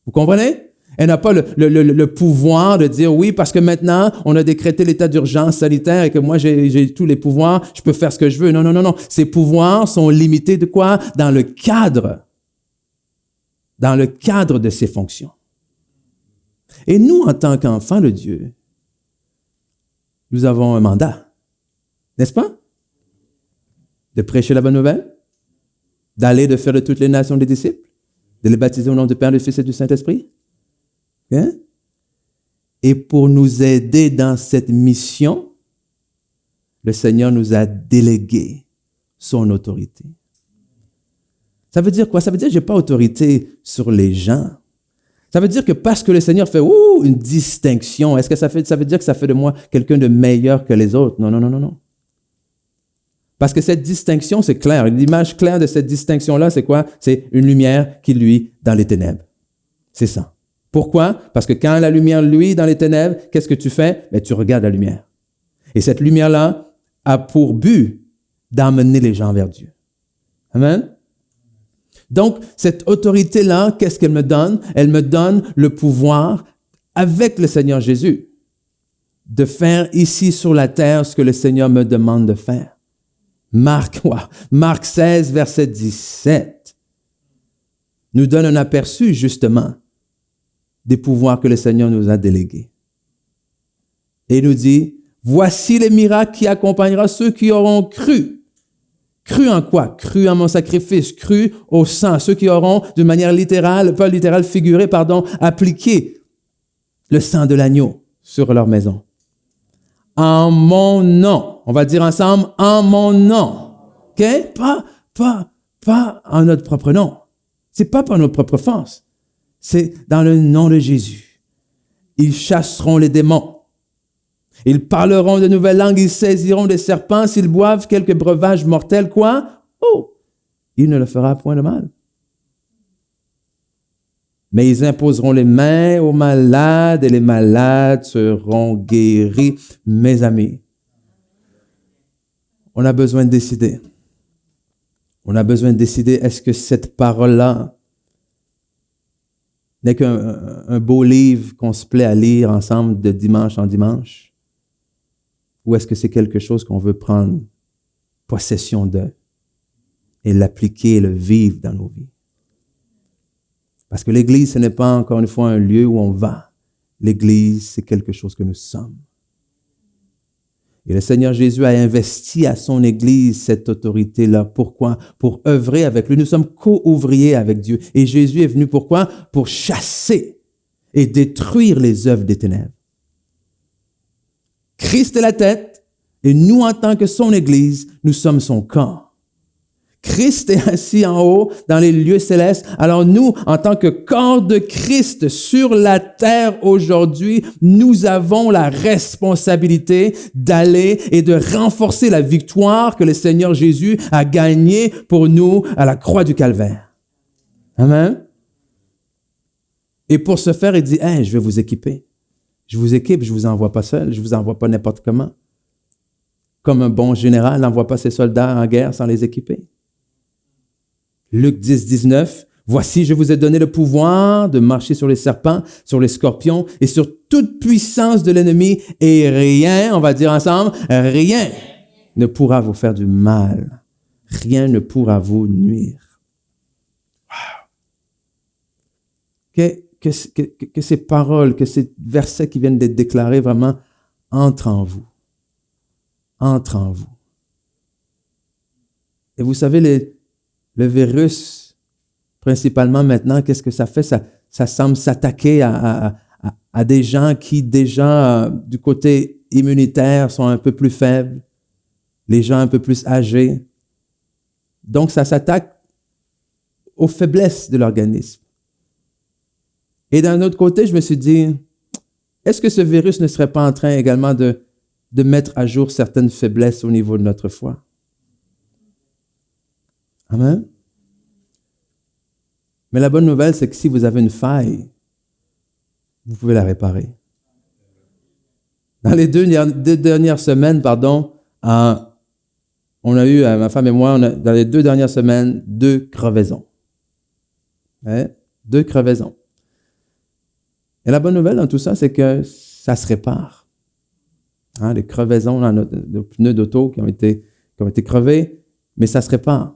Vous comprenez? Elle n'a pas le pouvoir de dire oui, parce que maintenant, on a décrété l'état d'urgence sanitaire et que moi, j'ai tous les pouvoirs, je peux faire ce que je veux. Non, non, non, non. Ces pouvoirs sont limités de quoi? Dans le cadre de ses fonctions. Et nous, en tant qu'enfants de Dieu, nous avons un mandat, n'est-ce pas? De prêcher la bonne nouvelle, d'aller de faire de toutes les nations des disciples, de les baptiser au nom du Père, du Fils et du Saint-Esprit. Hein? Et pour nous aider dans cette mission, le Seigneur nous a délégué son autorité. Ça veut dire quoi? Ça veut dire que je n'ai pas autorité sur les gens. Ça veut dire que parce que le Seigneur fait une distinction, est-ce que ça veut dire que ça fait de moi quelqu'un de meilleur que les autres? Non, non, non, non, non. Parce que cette distinction, c'est clair. L'image claire de cette distinction-là, c'est quoi? C'est une lumière qui luit dans les ténèbres. C'est ça. Pourquoi? Parce que quand la lumière luit dans les ténèbres, qu'est-ce que tu fais? Tu regardes la lumière. Et cette lumière-là a pour but d'emmener les gens vers Dieu. Amen? Donc, cette autorité-là, qu'est-ce qu'elle me donne? Elle me donne le pouvoir avec le Seigneur Jésus de faire ici sur la terre ce que le Seigneur me demande de faire. Marc 16, verset 17, nous donne un aperçu, justement, des pouvoirs que le Seigneur nous a délégués. Et il nous dit, voici les miracles qui accompagneront ceux qui auront cru. Cru en quoi? Cru en mon sacrifice, cru au sang. Ceux qui auront, d'une manière littérale, pas littérale, figurée, appliqué le sang de l'agneau sur leur maison. En mon nom. On va dire ensemble, en mon nom. OK? Pas en notre propre nom. C'est pas par notre propre force. C'est dans le nom de Jésus. Ils chasseront les démons. Ils parleront de nouvelles langues. Ils saisiront des serpents. S'ils boivent quelques breuvages mortels, quoi? Oh! Il ne leur fera point de mal. Mais ils imposeront les mains aux malades et les malades seront guéris. Mes amis, on a besoin de décider. On a besoin de décider, est-ce que cette parole-là n'est qu'un beau livre qu'on se plaît à lire ensemble de dimanche en dimanche? Ou est-ce que c'est quelque chose qu'on veut prendre possession de et l'appliquer et le vivre dans nos vies? Parce que l'Église, ce n'est pas encore une fois un lieu où on va. L'Église, c'est quelque chose que nous sommes. Et le Seigneur Jésus a investi à son Église cette autorité-là. Pourquoi? Pour œuvrer avec lui. Nous sommes co-ouvriers avec Dieu. Et Jésus est venu pourquoi? Pour chasser et détruire les œuvres des ténèbres. Christ est la tête et nous, en tant que son Église, nous sommes son corps. Christ est assis en haut dans les lieux célestes. Alors nous, en tant que corps de Christ sur la terre aujourd'hui, nous avons la responsabilité d'aller et de renforcer la victoire que le Seigneur Jésus a gagnée pour nous à la croix du Calvaire. Amen. Et pour ce faire, il dit, hey, je vais vous équiper. Je vous équipe, je vous envoie pas seul, je vous envoie pas n'importe comment. Comme un bon général n'envoie pas ses soldats en guerre sans les équiper. Luc 10, 19, voici, je vous ai donné le pouvoir de marcher sur les serpents, sur les scorpions et sur toute puissance de l'ennemi et rien, on va dire ensemble, rien ne pourra vous faire du mal. Rien ne pourra vous nuire. Wow. Que ces paroles, que ces versets qui viennent d'être déclarés vraiment entrent en vous. Entrent en vous. Et vous savez, le virus, principalement maintenant, qu'est-ce que ça fait? Ça semble s'attaquer à des gens qui déjà, du côté immunitaire, sont un peu plus faibles, les gens un peu plus âgés. Donc, ça s'attaque aux faiblesses de l'organisme. Et d'un autre côté, je me suis dit, est-ce que ce virus ne serait pas en train également de mettre à jour certaines faiblesses au niveau de notre foi? Amen. Mais la bonne nouvelle, c'est que si vous avez une faille, vous pouvez la réparer. Dans les deux dernières semaines, on a eu, ma femme et moi, dans les 2 dernières semaines, 2 crevaisons. 2 crevaisons. Et la bonne nouvelle dans tout ça, c'est que ça se répare. Les crevaisons dans nos pneus d'auto qui ont été crevés, mais ça se répare.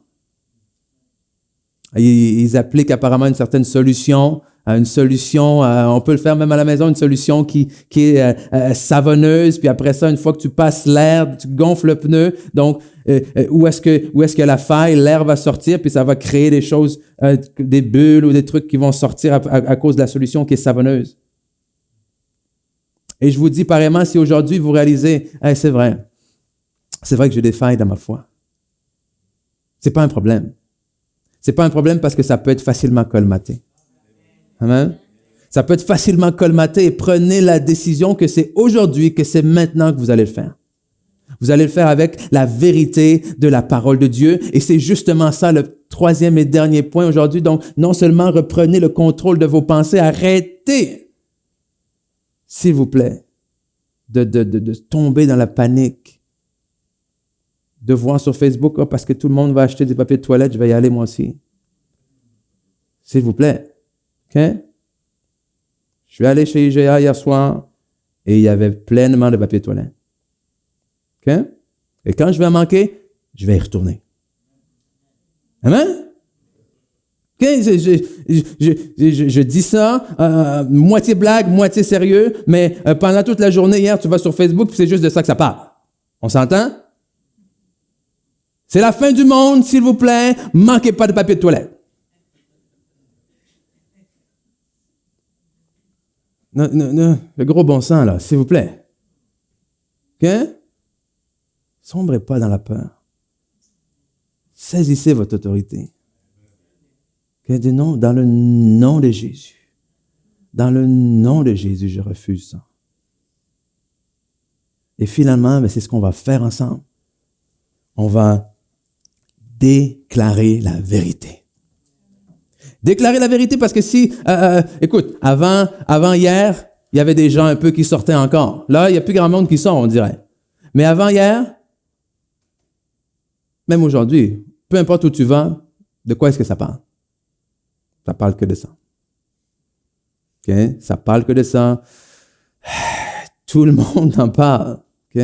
Ils appliquent apparemment une certaine solution, on peut le faire même à la maison, une solution qui est savonneuse, puis après ça, une fois que tu passes l'air, tu gonfles le pneu, donc où est-ce que la faille, l'air va sortir, puis ça va créer des choses, des bulles ou des trucs qui vont sortir à cause de la solution qui est savonneuse. Et je vous dis pareillement, si aujourd'hui vous réalisez, hey, c'est vrai que j'ai des failles dans ma foi. C'est pas un problème. C'est pas un problème parce que ça peut être facilement colmaté. Amen. Ça peut être facilement colmaté et prenez la décision que c'est aujourd'hui, que c'est maintenant que vous allez le faire. Vous allez le faire avec la vérité de la parole de Dieu et c'est justement ça le 3e et dernier point aujourd'hui. Donc, non seulement reprenez le contrôle de vos pensées, arrêtez, s'il vous plaît, de tomber dans la panique. De voir sur Facebook, parce que tout le monde va acheter des papiers de toilette, je vais y aller moi aussi. S'il vous plaît. OK? Je suis allé chez IGA hier soir et il y avait pleinement de papier toilette. OK? Et quand je vais en manquer, je vais y retourner. Amen? OK? Je dis ça, moitié blague, moitié sérieux, mais pendant toute la journée, hier, tu vas sur Facebook, puis c'est juste de ça que ça parle. On s'entend? C'est la fin du monde, s'il vous plaît, manquez pas de papier de toilette. Non, le gros bon sens, là, s'il vous plaît. OK? Sombrez pas dans la peur. Saisissez votre autorité. Okay? Dans le nom de Jésus. Dans le nom de Jésus, je refuse ça. Et finalement, c'est ce qu'on va faire ensemble. On va déclarer la vérité. Déclarer la vérité parce que si, écoute, avant hier, il y avait des gens un peu qui sortaient encore. Là, il n'y a plus grand monde qui sort, on dirait. Mais avant hier, même aujourd'hui, peu importe où tu vas, de quoi est-ce que ça parle? Ça parle que de ça. OK? Ça parle que de ça. Tout le monde en parle. OK?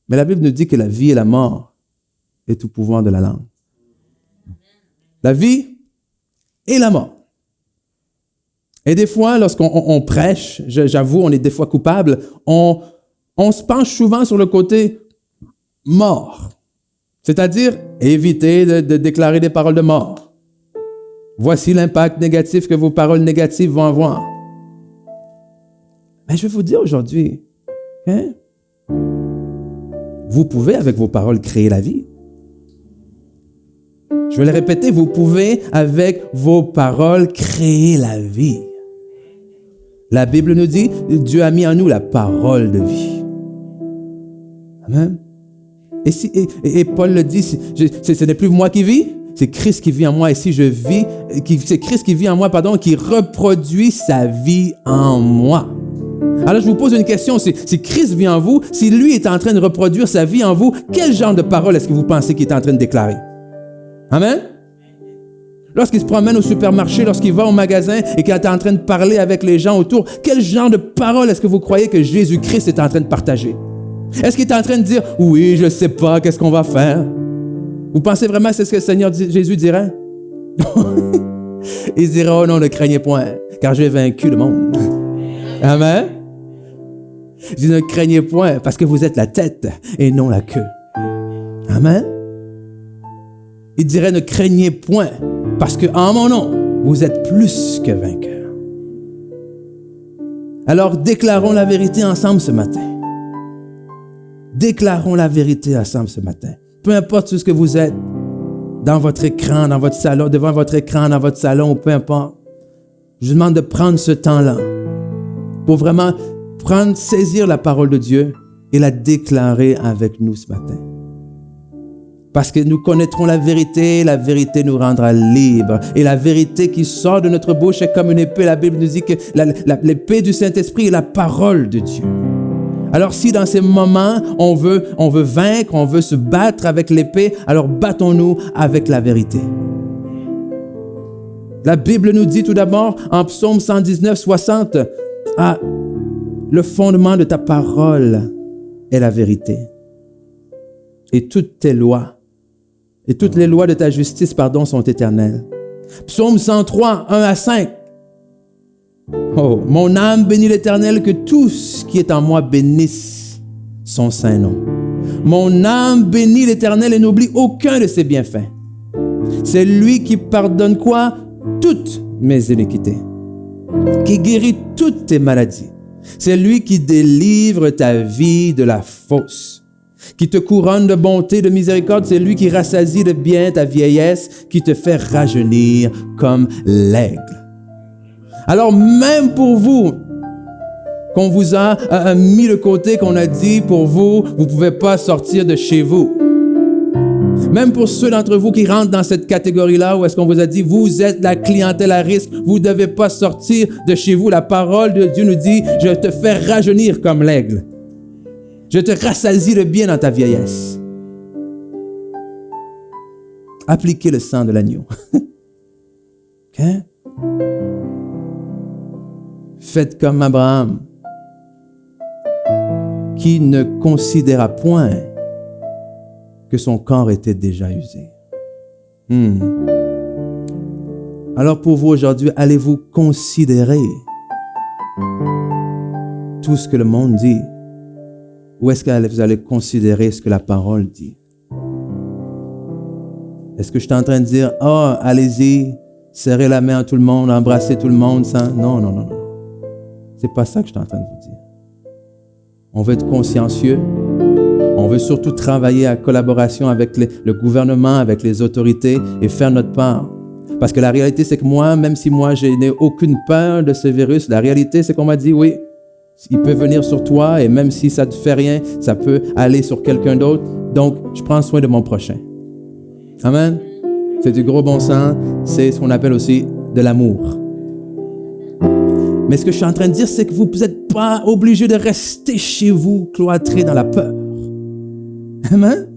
Mais la Bible nous dit que la vie et la mort est au pouvoir de la langue. La vie et la mort. Et des fois, lorsqu'on prêche, j'avoue, on est des fois coupable, on se penche souvent sur le côté mort. C'est-à-dire éviter de déclarer des paroles de mort. Voici l'impact négatif que vos paroles négatives vont avoir. Mais je vais vous dire aujourd'hui, hein, vous pouvez avec vos paroles créer la vie. Je vais le répéter, vous pouvez avec vos paroles créer la vie. La Bible nous dit, Dieu a mis en nous la parole de vie. Amen. Et Paul le dit, ce n'est plus moi qui vis, c'est Christ qui vit en moi. Et si je vis, c'est Christ qui vit en moi, qui reproduit sa vie en moi. Alors je vous pose une question, si Christ vit en vous, si lui est en train de reproduire sa vie en vous, quel genre de parole est-ce que vous pensez qu'il est en train de déclarer? Amen? Lorsqu'il se promène au supermarché, lorsqu'il va au magasin et qu'il est en train de parler avec les gens autour, quel genre de parole est-ce que vous croyez que Jésus-Christ est en train de partager? Est-ce qu'il est en train de dire, oui, je ne sais pas, qu'est-ce qu'on va faire? Vous pensez vraiment que c'est ce que le Seigneur Jésus dirait? Il dirait, oh non, ne craignez point, car j'ai vaincu le monde. Amen? Il dit, ne craignez point, parce que vous êtes la tête et non la queue. Amen? Il dirait, ne craignez point, parce que en mon nom, vous êtes plus que vainqueurs. Alors, déclarons la vérité ensemble ce matin. Déclarons la vérité ensemble ce matin. Peu importe ce que vous êtes, dans votre écran, dans votre salon, devant votre écran, dans votre salon, ou peu importe. Je vous demande de prendre ce temps-là pour vraiment saisir la parole de Dieu et la déclarer avec nous ce matin. Parce que nous connaîtrons la vérité nous rendra libres. Et la vérité qui sort de notre bouche est comme une épée. La Bible nous dit que l'épée du Saint-Esprit est la parole de Dieu. Alors si dans ces moments, on veut vaincre, on veut se battre avec l'épée, alors battons-nous avec la vérité. La Bible nous dit tout d'abord en Psaume 119, 60, le fondement de ta parole est la vérité. Et toutes tes lois, et toutes les lois de ta justice, sont éternelles. Psaume 103, 1 à 5. Oh, mon âme bénit l'Éternel, que tout ce qui est en moi bénisse son saint nom. Mon âme bénit l'Éternel et n'oublie aucun de ses bienfaits. C'est lui qui pardonne quoi? Toutes mes iniquités, qui guérit toutes tes maladies. C'est lui qui délivre ta vie de la fausse, qui te couronne de bonté, de miséricorde. C'est lui qui rassasie de bien ta vieillesse, qui te fait rajeunir comme l'aigle. Alors même pour vous, qu'on vous a mis de côté, qu'on a dit pour vous, vous ne pouvez pas sortir de chez vous. Même pour ceux d'entre vous qui rentrent dans cette catégorie-là, où est-ce qu'on vous a dit, vous êtes la clientèle à risque, vous ne devez pas sortir de chez vous. La parole de Dieu nous dit, je te fais rajeunir comme l'aigle. Je te rassasie de bien dans ta vieillesse. Appliquez le sang de l'agneau. Okay? Faites comme Abraham. qui ne considéra point que son corps était déjà usé. Alors pour vous aujourd'hui, allez-vous considérer tout ce que le monde dit? Ou est-ce que vous allez considérer ce que la parole dit? Est-ce que je suis en train de dire, allez-y, serrez la main à tout le monde, embrassez tout le monde, ça? Non. C'est pas ça que je suis en train de vous dire. On veut être consciencieux. On veut surtout travailler en collaboration avec le gouvernement, avec les autorités et faire notre part. Parce que la réalité, c'est que moi, même si moi, je n'ai aucune peur de ce virus, la réalité, c'est qu'on m'a dit, oui, il peut venir sur toi et même si ça ne te fait rien, ça peut aller sur quelqu'un d'autre. Donc, je prends soin de mon prochain. Amen. C'est du gros bon sens. C'est ce qu'on appelle aussi de l'amour. Mais ce que je suis en train de dire, c'est que vous n'êtes pas obligé de rester chez vous, cloîtré dans la peur. Amen.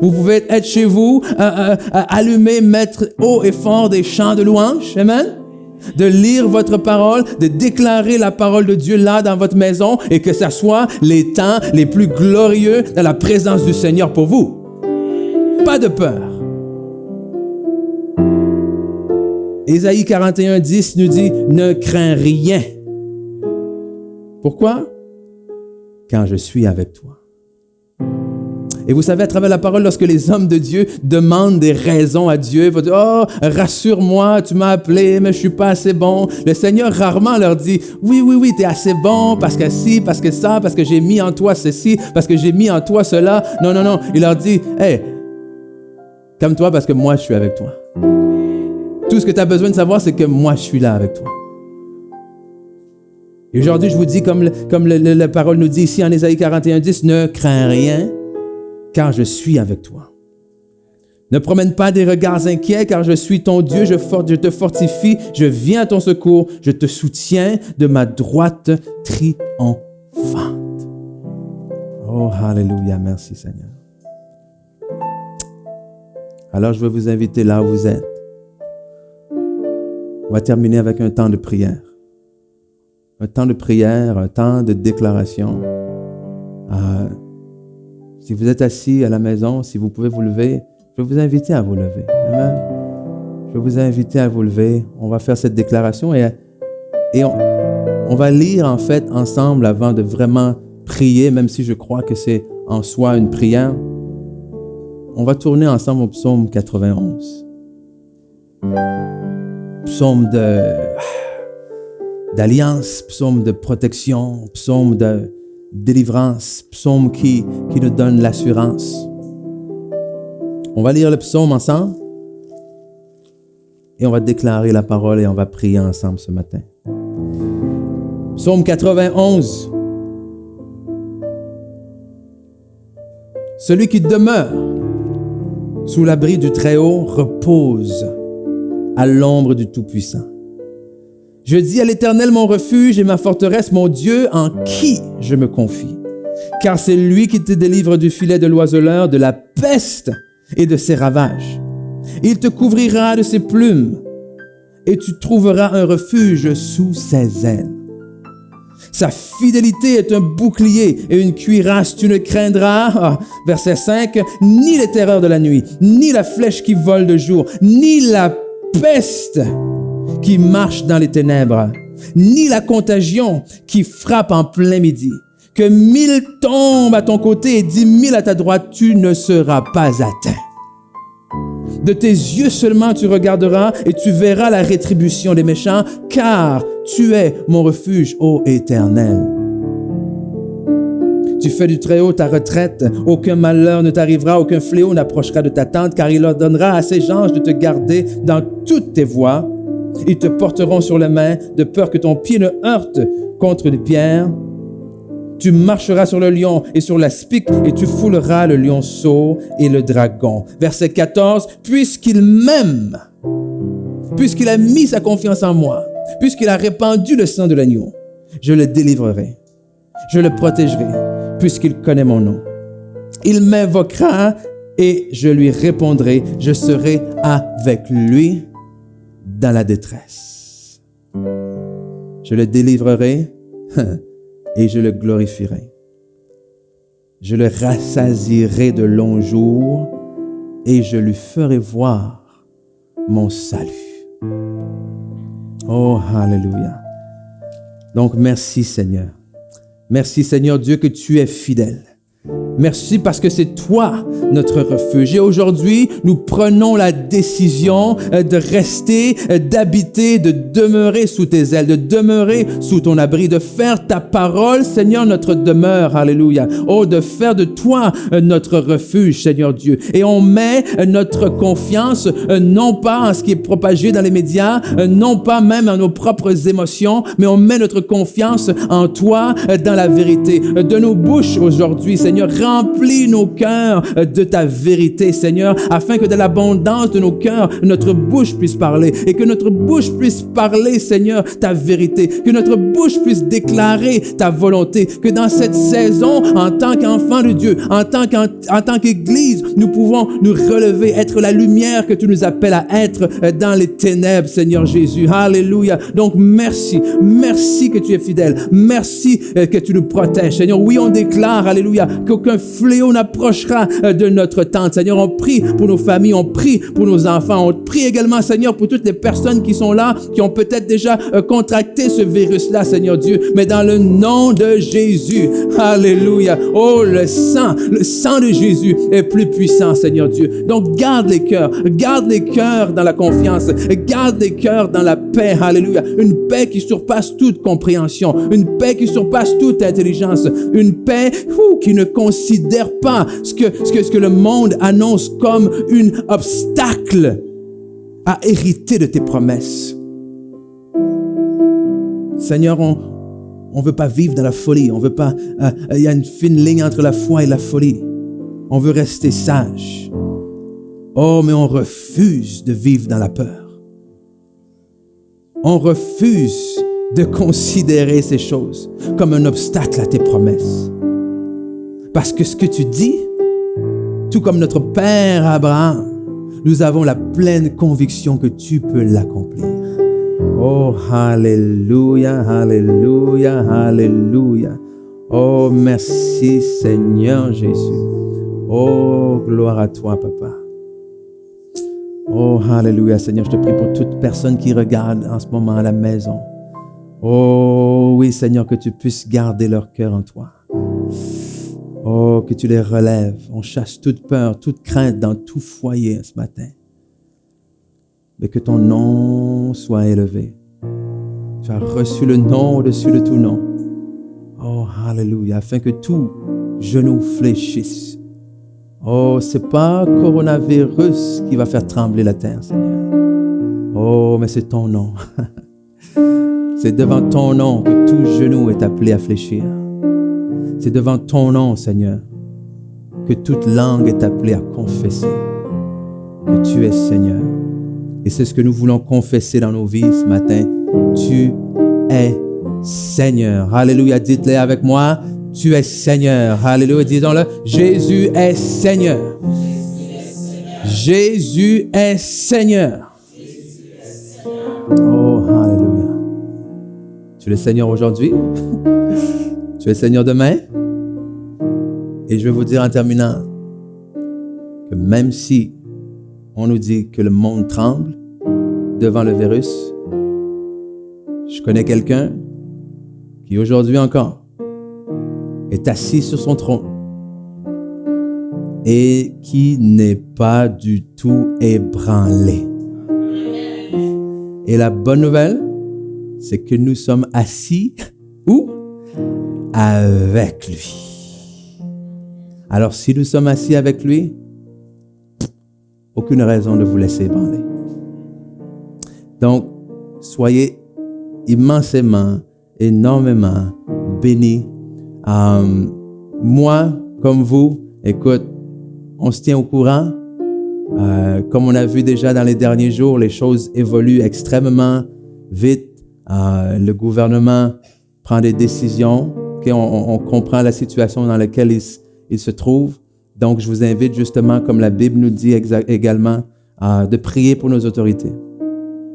Vous pouvez être chez vous, allumer, mettre haut et fort des chants de louange. Amen. De lire votre parole, de déclarer la parole de Dieu là dans votre maison et que ça soit les temps les plus glorieux dans la présence du Seigneur pour vous. Pas de peur. Ésaïe 41:10 nous dit, ne crains rien. Pourquoi? Car je suis avec toi. Et vous savez, à travers la parole, lorsque les hommes de Dieu demandent des raisons à Dieu, ils vont dire, oh, rassure-moi, tu m'as appelé, mais je suis pas assez bon. Le Seigneur rarement leur dit, oui, tu es assez bon parce que ci, parce que ça, parce que j'ai mis en toi ceci, parce que j'ai mis en toi cela. Non. Il leur dit, hey, calme-toi parce que moi, je suis avec toi. Tout ce que tu as besoin de savoir, c'est que moi, je suis là avec toi. Et aujourd'hui, je vous dis, comme la parole nous dit ici en Ésaïe 41:10, ne crains rien, car je suis avec toi. Ne promène pas des regards inquiets, car je suis ton Dieu, je te fortifie, je viens à ton secours, je te soutiens de ma droite triomphante. Oh, alléluia, merci Seigneur. Alors, je vais vous inviter là où vous êtes. On va terminer avec un temps de prière. Un temps de prière, un temps de déclaration. Si vous êtes assis à la maison, si vous pouvez vous lever, je vais vous inviter à vous lever. Amen. Je vais vous inviter à vous lever. On va faire cette déclaration et on va lire en fait ensemble avant de vraiment prier, même si je crois que c'est en soi une prière. On va tourner ensemble au psaume 91. Psaume d'alliance, psaume de protection, psaume de délivrance, psaume qui nous donne l'assurance. On va lire le psaume ensemble et on va déclarer la parole et on va prier ensemble ce matin. Psaume 91. Celui qui demeure sous l'abri du Très-Haut repose à l'ombre du Tout-Puissant. Je dis à l'Éternel mon refuge et ma forteresse, mon Dieu en qui je me confie. Car c'est lui qui te délivre du filet de l'oiseleur, de la peste et de ses ravages. Il te couvrira de ses plumes et tu trouveras un refuge sous ses ailes. Sa fidélité est un bouclier et une cuirasse. Tu ne craindras, verset 5, ni les terreurs de la nuit, ni la flèche qui vole de jour, ni la peste qui marche dans les ténèbres, ni la contagion qui frappe en plein midi. Que 1000 tombent à ton côté et 10 000 à ta droite, tu ne seras pas atteint. De tes yeux seulement tu regarderas et tu verras la rétribution des méchants, car tu es mon refuge, ô Éternel. Tu fais du Très-Haut ta retraite, aucun malheur ne t'arrivera, aucun fléau n'approchera de ta tente, car il ordonnera à ses anges de te garder dans toutes tes voies. Ils te porteront sur les mains, de peur que ton pied ne heurte contre des pierres. Tu marcheras sur le lion et sur l'aspic, et tu fouleras le lionceau et le dragon. Verset 14, puisqu'il m'aime, puisqu'il a mis sa confiance en moi, puisqu'il a répandu le sang de l'agneau, je le délivrerai, je le protégerai, puisqu'il connaît mon nom. Il m'invoquera et je lui répondrai, je serai avec lui dans la détresse. Je le délivrerai et je le glorifierai. Je le rassasierai de longs jours et je lui ferai voir mon salut. Oh, alléluia. Donc, merci Seigneur. Merci Seigneur Dieu que tu es fidèle. Merci parce que c'est toi notre refuge. Et aujourd'hui, nous prenons la décision de rester, d'habiter, de demeurer sous tes ailes, de demeurer sous ton abri, de faire ta parole, Seigneur, notre demeure. Alléluia. Oh, de faire de toi notre refuge, Seigneur Dieu. Et on met notre confiance, non pas en ce qui est propagé dans les médias, non pas même en nos propres émotions, mais on met notre confiance en toi, dans la vérité. De nos bouches aujourd'hui, Seigneur, remplis nos cœurs de ta vérité, Seigneur, afin que de l'abondance de nos cœurs, notre bouche puisse parler et que notre bouche puisse parler, Seigneur, ta vérité, que notre bouche puisse déclarer ta volonté, que dans cette saison, en tant qu'enfant de Dieu, en tant qu'Église, nous pouvons nous relever, être la lumière que tu nous appelles à être dans les ténèbres, Seigneur Jésus. Alléluia. Donc, merci que tu es fidèle. Merci que tu nous protèges, Seigneur. Oui, on déclare, alléluia, qu'aucun fléau n'approchera de notre tente. Seigneur, on prie pour nos familles, on prie pour nos enfants, on prie également, Seigneur, pour toutes les personnes qui sont là, qui ont peut-être déjà contracté ce virus-là, Seigneur Dieu, mais dans le nom de Jésus, alléluia. Oh, le sang de Jésus est plus puissant, Seigneur Dieu. Donc, garde les cœurs dans la confiance, garde les cœurs dans la paix, alléluia. Une paix qui surpasse toute compréhension, une paix qui surpasse toute intelligence, une paix qui ne considère pas ce que le monde annonce comme un obstacle à hériter de tes promesses. Seigneur, on veut pas vivre dans la folie, on veut pas, il y a une fine ligne entre la foi et la folie. On veut rester sage. Oh, mais on refuse de vivre dans la peur. On refuse de considérer ces choses comme un obstacle à tes promesses. Parce que ce que tu dis, tout comme notre père Abraham, nous avons la pleine conviction que tu peux l'accomplir. Oh, alléluia, alléluia, alléluia. Oh, merci Seigneur Jésus. Oh, gloire à toi, Papa. Oh, alléluia, Seigneur, je te prie pour toute personne qui regarde en ce moment à la maison. Oh, oui, Seigneur, que tu puisses garder leur cœur en toi. Oh, que tu les relèves. On chasse toute peur, toute crainte dans tout foyer ce matin. Mais que ton nom soit élevé. Tu as reçu le nom au-dessus de tout nom. Oh, alléluia, afin que tout genou fléchisse. Oh, c'est pas coronavirus qui va faire trembler la terre, Seigneur. Oh, mais c'est ton nom. C'est devant ton nom que tout genou est appelé à fléchir. C'est devant ton nom, Seigneur, que toute langue est appelée à confesser que tu es Seigneur. Et c'est ce que nous voulons confesser dans nos vies ce matin. Tu es Seigneur. Alléluia, dites-le avec moi. Tu es Seigneur. Alléluia, disons-le. Jésus est Seigneur. Jésus est Seigneur. Oh, alléluia. Tu es le Seigneur aujourd'hui. Tu es Seigneur demain. Et je vais vous dire en terminant que même si on nous dit que le monde tremble devant le virus, je connais quelqu'un qui aujourd'hui encore est assis sur son trône et qui n'est pas du tout ébranlé. Et la bonne nouvelle, c'est que nous sommes assis où? Avec lui. Alors, si nous sommes assis avec lui, aucune raison de vous laisser ébranler. Donc, soyez immensément, énormément bénis. Moi, comme vous, écoute, on se tient au courant. Comme on a vu déjà dans les derniers jours, les choses évoluent extrêmement vite. Le gouvernement prend des décisions. Okay, on comprend la situation dans laquelle il se trouve. Donc, je vous invite justement, comme la Bible nous dit également, de prier pour nos autorités.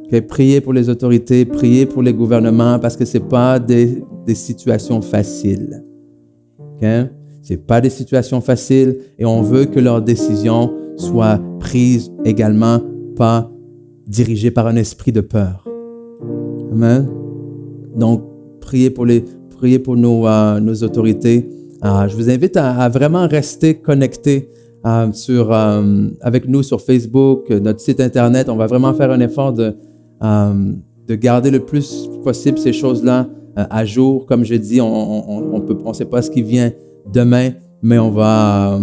Okay, priez pour les autorités, priez pour les gouvernements, parce que ce n'est pas des situations faciles. Okay? C'est pas des situations faciles et on veut que leurs décisions soient prises également pas dirigées par un esprit de peur. Amen. Donc, priez pour nos autorités. Je vous invite à vraiment rester connectés avec nous sur Facebook, notre site Internet. On va vraiment faire un effort de garder le plus possible ces choses-là à jour. Comme je dis, on sait pas ce qui vient demain, mais on va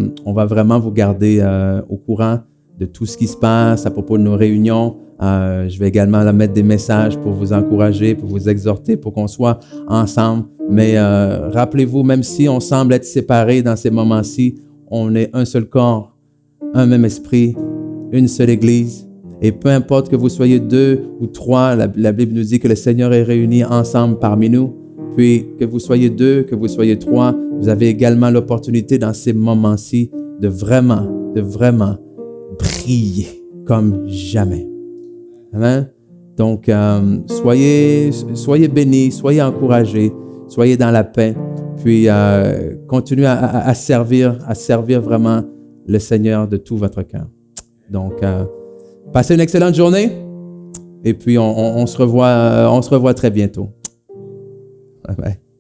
vraiment vous garder au courant de tout ce qui se passe à propos de nos réunions. Je vais également mettre des messages pour vous encourager, pour vous exhorter, pour qu'on soit ensemble. Mais rappelez-vous, même si on semble être séparés dans ces moments-ci, on est un seul corps, un même esprit, une seule Église. Et peu importe que vous soyez 2 ou 3, la Bible nous dit que le Seigneur est réuni ensemble parmi nous. Puis que vous soyez 2, que vous soyez 3, vous avez également l'opportunité dans ces moments-ci de vraiment briller comme jamais. Amen. Donc, soyez bénis, soyez encouragés, soyez dans la paix, puis continuez à servir vraiment le Seigneur de tout votre cœur. Donc, passez une excellente journée et puis on se revoit très bientôt. Bye bye.